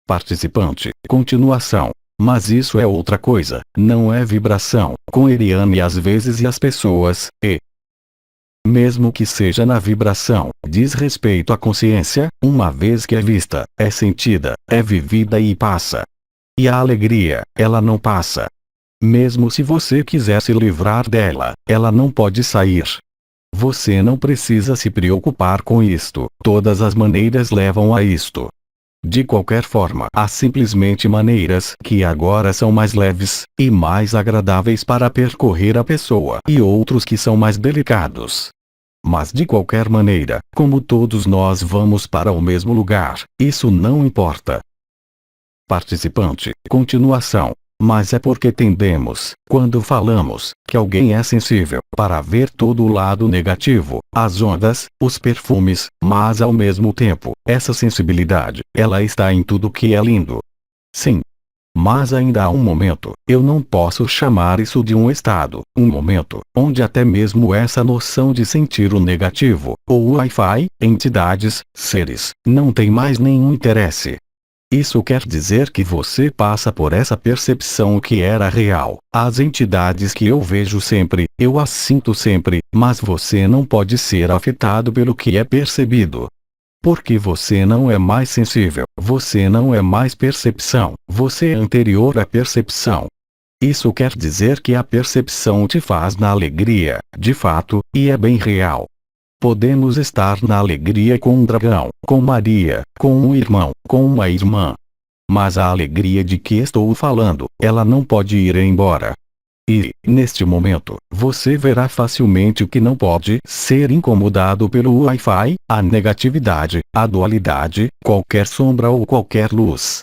A: Participante. Continuação. Mas isso é outra coisa, não é vibração, com Eliane às vezes e as pessoas, e mesmo que seja na vibração, diz respeito à consciência, uma vez que é vista, é sentida, é vivida e passa. E a alegria, ela não passa. Mesmo se você quiser se livrar dela, ela não pode sair. Você não precisa se preocupar com isto, todas as maneiras levam a isto. De qualquer forma, há simplesmente maneiras que agora são mais leves e mais agradáveis para percorrer a pessoa e outros que são mais delicados. Mas de qualquer maneira, como todos nós vamos para o mesmo lugar, isso não importa. Participante, continuação. Mas é porque tendemos, quando falamos, que alguém é sensível, para ver todo o lado negativo, as ondas, os perfumes, mas ao mesmo tempo, essa sensibilidade, ela está em tudo que é lindo. Sim. Mas ainda há um momento, eu não posso chamar isso de um estado, um momento, onde até mesmo essa noção de sentir o negativo, ou o Wi-Fi, entidades, seres, não tem mais nenhum interesse. Isso quer dizer que você passa por essa percepção que era real. As entidades que eu vejo sempre, eu as sinto sempre, mas você não pode ser afetado pelo que é percebido. Porque você não é mais sensível, você não é mais percepção, você é anterior à percepção. Isso quer dizer que a percepção te faz na alegria, de fato, e é bem real. Podemos estar na alegria com um dragão, com Maria, com um irmão, com uma irmã. Mas a alegria de que estou falando, ela não pode ir embora. E, neste momento, você verá facilmente o que não pode ser incomodado pelo Wi-Fi, a negatividade, a dualidade, qualquer sombra ou qualquer luz.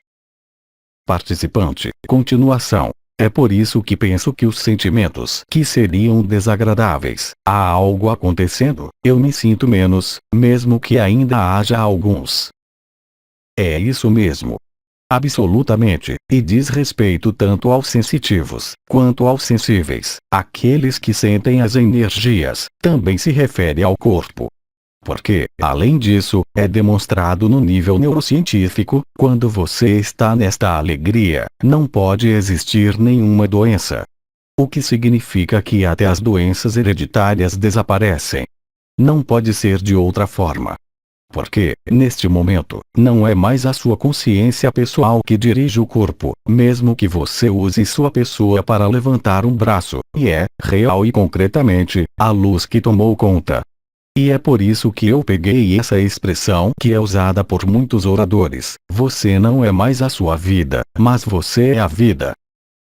A: Participante, continuação. É por isso que penso que os sentimentos que seriam desagradáveis, há algo acontecendo, eu me sinto menos, mesmo que ainda haja alguns. É isso mesmo. Absolutamente, e diz respeito tanto aos sensitivos, quanto aos sensíveis, aqueles que sentem as energias, também se refere ao corpo. Porque, além disso, é demonstrado no nível neurocientífico, quando você está nesta alegria, não pode existir nenhuma doença. O que significa que até as doenças hereditárias desaparecem. Não pode ser de outra forma. Porque, neste momento, não é mais a sua consciência pessoal que dirige o corpo, mesmo que você use sua pessoa para levantar um braço, e é, real e concretamente, a luz que tomou conta. E é por isso que eu peguei essa expressão que é usada por muitos oradores: você não é mais a sua vida, mas você é a vida.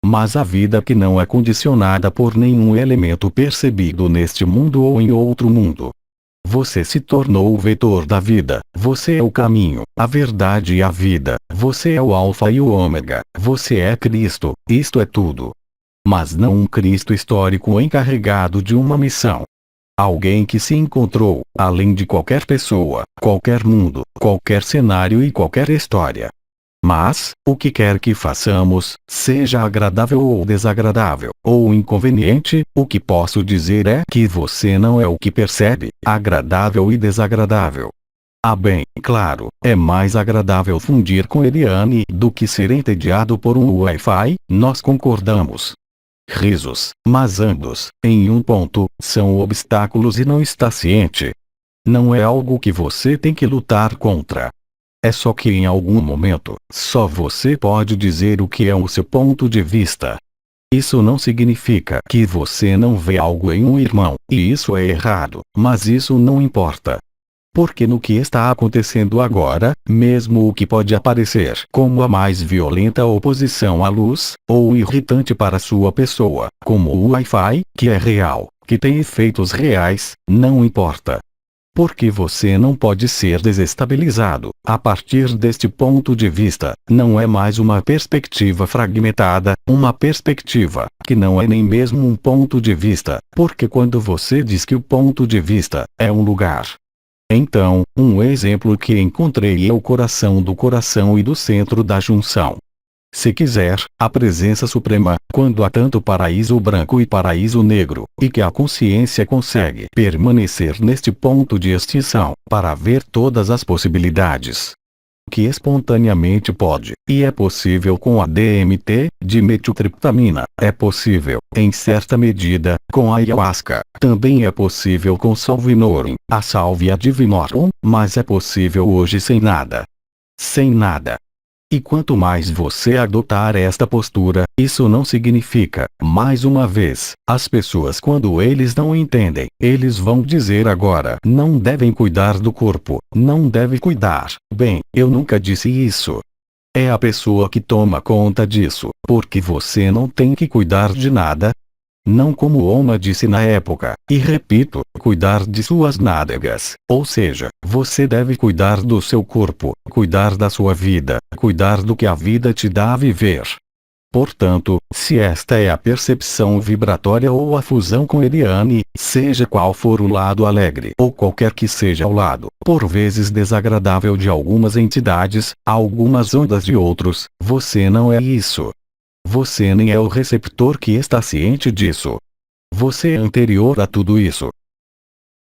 A: Mas a vida que não é condicionada por nenhum elemento percebido neste mundo ou em outro mundo. Você se tornou o vetor da vida, você é o caminho, a verdade e a vida, você é o alfa e o ômega, você é Cristo, isto é tudo. Mas não um Cristo histórico encarregado de uma missão. Alguém que se encontrou, além de qualquer pessoa, qualquer mundo, qualquer cenário e qualquer história. Mas, o que quer que façamos, seja agradável ou desagradável, ou inconveniente, o que posso dizer é que você não é o que percebe, agradável e desagradável. Ah bem, claro, é mais agradável fundir com Eliane do que ser entediado por um Wi-Fi, nós concordamos. Risos, mas ambos, em um ponto, são obstáculos e não está ciente. Não é algo que você tem que lutar contra. É só que em algum momento, só você pode dizer o que é o seu ponto de vista. Isso não significa que você não vê algo em um irmão, e isso é errado, mas isso não importa. Porque no que está acontecendo agora, mesmo o que pode aparecer como a mais violenta oposição à luz, ou irritante para sua pessoa, como o Wi-Fi, que é real, que tem efeitos reais, não importa. Porque você não pode ser desestabilizado. A partir deste ponto de vista, não é mais uma perspectiva fragmentada, uma perspectiva que não é nem mesmo um ponto de vista, porque quando você diz que o ponto de vista é um lugar. Então, um exemplo que encontrei é o coração do coração e do centro da junção. Se quiser, a presença suprema, quando há tanto paraíso branco e paraíso negro, e que a consciência consegue permanecer neste ponto de extinção, para ver todas as possibilidades. Que espontaneamente pode, e é possível com a DMT, dimetiltriptamina, é possível, em certa medida, com a ayahuasca, também é possível com salvinorin, a salvia divinorum, mas é possível hoje sem nada. Sem nada. E quanto mais você adotar esta postura, isso não significa, mais uma vez, as pessoas quando eles não entendem, eles vão dizer agora, não devem cuidar do corpo, não deve cuidar. Bem, eu nunca disse isso. É a pessoa que toma conta disso, porque você não tem que cuidar de nada. Não como Oma disse na época, e repito, cuidar de suas nádegas, ou seja, você deve cuidar do seu corpo, cuidar da sua vida, cuidar do que a vida te dá a viver. Portanto, se esta é a percepção vibratória ou a fusão com Eliane, seja qual for o lado alegre ou qualquer que seja o lado, por vezes desagradável de algumas entidades, algumas ondas de outros, você não é isso. Você nem é o receptor que está ciente disso. Você é anterior a tudo isso.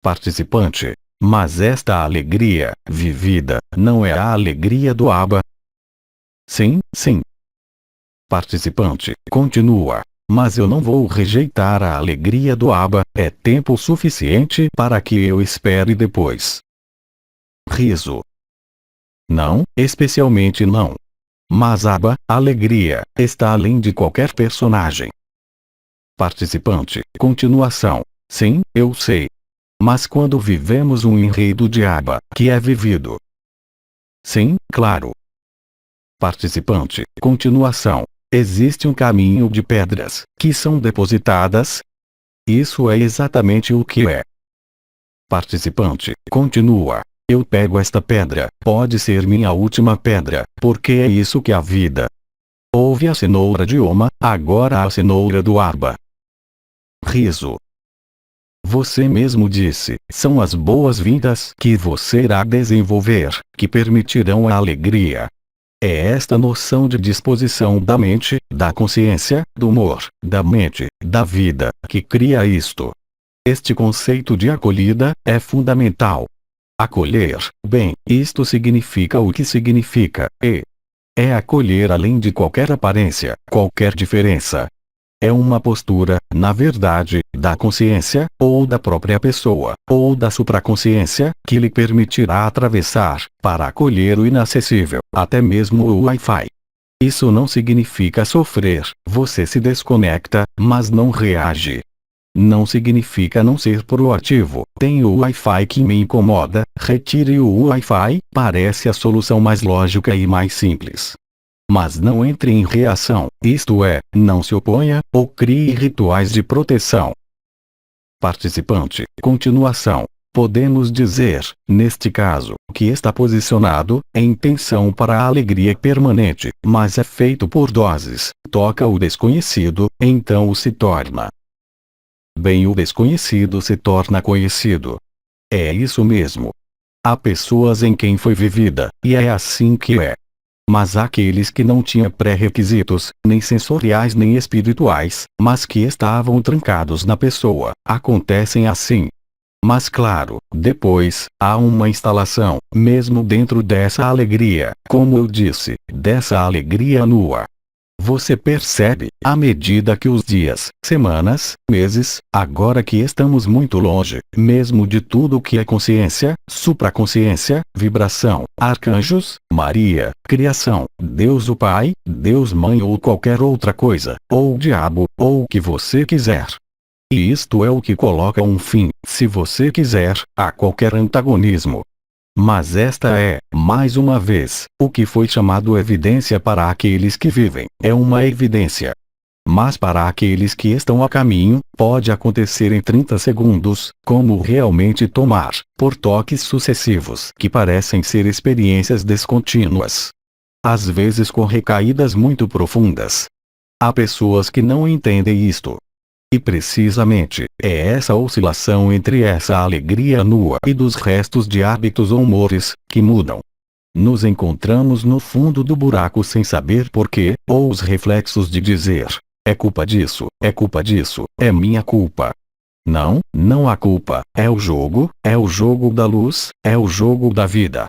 A: Participante. Mas esta alegria, vivida, não é a alegria do Abba? Sim, sim. Participante. Continua. Mas eu não vou rejeitar a alegria do Abba, é tempo suficiente para que eu espere depois. Riso. Não, especialmente não. Mas Abba, alegria, está além de qualquer personagem. Participante, continuação. Sim, eu sei. Mas quando vivemos um enredo de Abba, que é vivido. Sim, claro. Participante, continuação. Existe um caminho de pedras, que são depositadas? Isso é exatamente o que é. Participante, continua. Eu pego esta pedra, pode ser minha última pedra, porque é isso que a vida. Houve a cenoura de Oma, agora a cenoura do Arba. Riso. Você mesmo disse, são as boas-vindas que você irá desenvolver, que permitirão a alegria. É esta noção de disposição da mente, da consciência, do humor, da mente, da vida, que cria isto. Este conceito de acolhida é fundamental. Acolher, bem, isto significa o que significa, é acolher além de qualquer aparência, qualquer diferença. É uma postura, na verdade, da consciência, ou da própria pessoa, ou da supraconsciência, que lhe permitirá atravessar, para acolher o inacessível, até mesmo o Wi-Fi. Isso não significa sofrer, você se desconecta, mas não reage. Não significa não ser proativo, tenho o Wi-Fi que me incomoda, retire o Wi-Fi, parece a solução mais lógica e mais simples. Mas não entre em reação, isto é, não se oponha, ou crie rituais de proteção. Participante, continuação. Podemos dizer, neste caso, que está posicionado, em tensão para a alegria permanente, mas é feito por doses, toca o desconhecido, então o se torna. Bem, o desconhecido se torna conhecido. É isso mesmo. Há pessoas em quem foi vivida, e é assim que é. Mas há aqueles que não tinham pré-requisitos, nem sensoriais nem espirituais, mas que estavam trancados na pessoa, acontecem assim. Mas claro, depois, há uma instalação, mesmo dentro dessa alegria, como eu disse, dessa alegria nua. Você percebe, à medida que os dias, semanas, meses, agora que estamos muito longe, mesmo de tudo que é consciência, supraconsciência, vibração, arcanjos, Maria, criação, Deus o Pai, Deus Mãe ou qualquer outra coisa, ou o diabo, ou o que você quiser. E isto é o que coloca um fim, se você quiser, a qualquer antagonismo. Mas esta é, mais uma vez, o que foi chamado evidência para aqueles que vivem, é uma evidência. Mas para aqueles que estão a caminho, pode acontecer em 30 segundos, como realmente tomar, por toques sucessivos que parecem ser experiências descontínuas. Às vezes com recaídas muito profundas. Há pessoas que não entendem isto. E precisamente, é essa oscilação entre essa alegria nua e dos restos de hábitos ou humores, que mudam. Nos encontramos no fundo do buraco sem saber porquê, ou os reflexos de dizer, é culpa disso, é minha culpa. Não, não há culpa, é o jogo da luz, é o jogo da vida.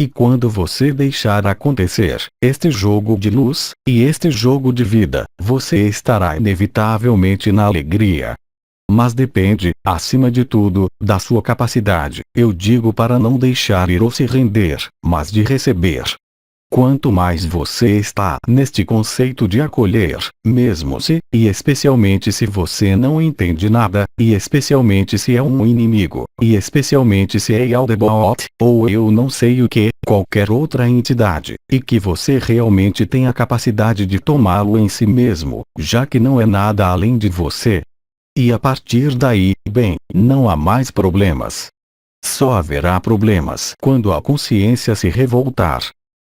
A: E quando você deixar acontecer este jogo de luz, e este jogo de vida, você estará inevitavelmente na alegria. Mas depende, acima de tudo, da sua capacidade, eu digo para não deixar ir ou se render, mas de receber. Quanto mais você está neste conceito de acolher, mesmo se, e especialmente se você não entende nada, e especialmente se é um inimigo, e especialmente se é Yaldabaoth, ou eu não sei o que, qualquer outra entidade, e que você realmente tem a capacidade de tomá-lo em si mesmo, já que não é nada além de você. E a partir daí, bem, não há mais problemas. Só haverá problemas quando a consciência se revoltar.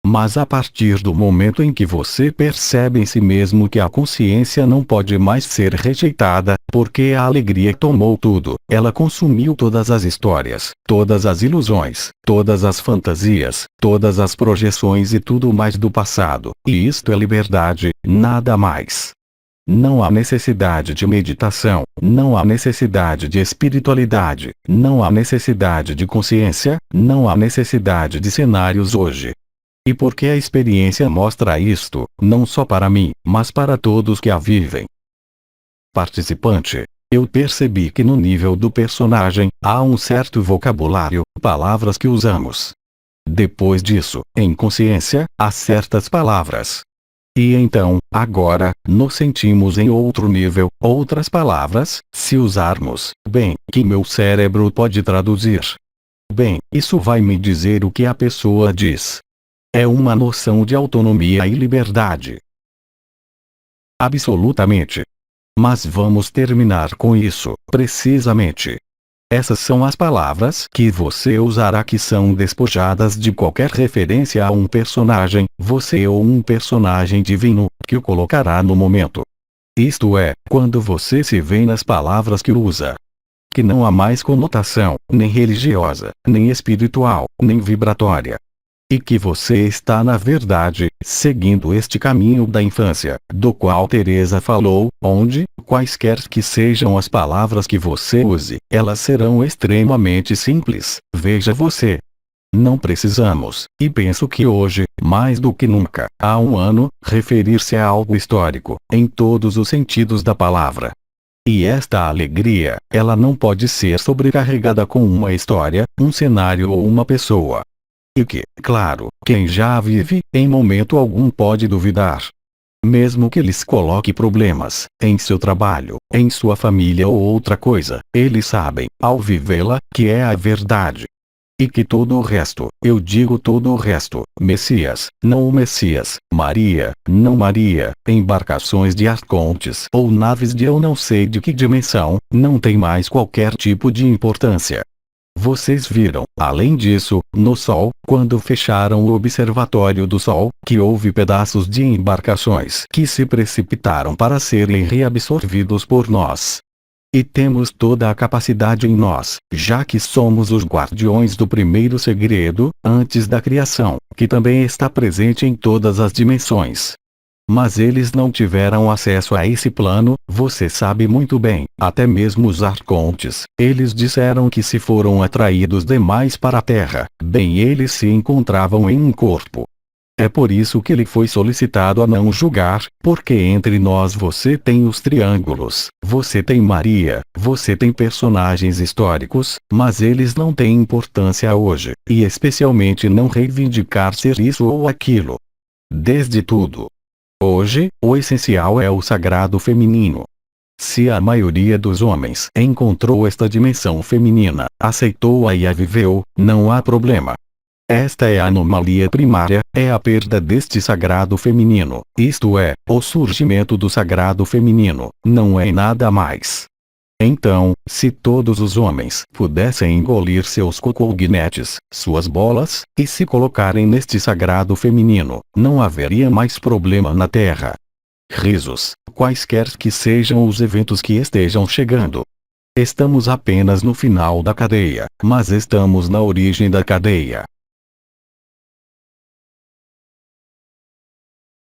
A: Mas a partir do momento em que você percebe em si mesmo que a consciência não pode mais ser rejeitada, porque a alegria tomou tudo, ela consumiu todas as histórias, todas as ilusões, todas as fantasias, todas as projeções e tudo mais do passado, e isto é liberdade, nada mais. Não há necessidade de meditação, não há necessidade de espiritualidade, não há necessidade de consciência, não há necessidade de cenários hoje. E porque a experiência mostra isto, não só para mim, mas para todos que a vivem. Participante, eu percebi que no nível do personagem, há um certo vocabulário, palavras que usamos. Depois disso, em consciência, há certas palavras. E então, agora, nos sentimos em outro nível, outras palavras, se usarmos, bem, que meu cérebro pode traduzir. Bem, isso vai me dizer o que a pessoa diz. É uma noção de autonomia e liberdade. Absolutamente. Mas vamos terminar com isso, precisamente. Essas são as palavras que você usará que são despojadas de qualquer referência a um personagem, você ou um personagem divino, que o colocará no momento. Isto é, quando você se vê nas palavras que usa. Que não há mais conotação, nem religiosa, nem espiritual, nem vibratória. E que você está na verdade, seguindo este caminho da infância, do qual Teresa falou, onde, quaisquer que sejam as palavras que você use, elas serão extremamente simples, veja você. Não precisamos, e penso que hoje, mais do que nunca, há um ano, referir-se a algo histórico, em todos os sentidos da palavra. E esta alegria, ela não pode ser sobrecarregada com uma história, um cenário ou uma pessoa. E que, claro, quem já a vive, em momento algum pode duvidar. Mesmo que lhes coloque problemas, em seu trabalho, em sua família ou outra coisa, eles sabem, ao vivê-la, que é a verdade. E que todo o resto, eu digo todo o resto, Messias, não o Messias, Maria, não Maria, embarcações de arcontes ou naves de eu não sei de que dimensão, não tem mais qualquer tipo de importância. Vocês viram, além disso, no Sol, quando fecharam o observatório do Sol, que houve pedaços de embarcações que se precipitaram para serem reabsorvidos por nós. E temos toda a capacidade em nós, já que somos os guardiões do primeiro segredo, antes da criação, que também está presente em todas as dimensões. Mas eles não tiveram acesso a esse plano, você sabe muito bem, até mesmo os arcontes, eles disseram que se foram atraídos demais para a Terra, bem eles se encontravam em um corpo. É por isso que ele foi solicitado a não julgar, porque entre nós você tem os triângulos, você tem Maria, você tem personagens históricos, mas eles não têm importância hoje, e especialmente não reivindicar ser isso ou aquilo. Desde tudo. Hoje, o essencial é o sagrado feminino. Se a maioria dos homens encontrou esta dimensão feminina, aceitou-a e a viveu, não há problema. Esta é a anomalia primária, é a perda deste sagrado feminino, isto é, o surgimento do sagrado feminino, não é nada mais. Então, se todos os homens pudessem engolir seus cocognetes, suas bolas, e se colocarem neste sagrado feminino, não haveria mais problema na Terra. Risos, quaisquer que sejam os eventos que estejam chegando. Estamos apenas no final da cadeia, mas estamos na origem da cadeia.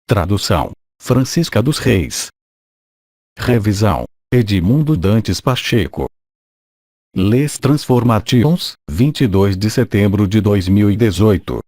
A: Tradução: Francisca dos Reis. Revisão: Edmundo Dantes Pacheco. Les Transformations, 22 de setembro de 2018.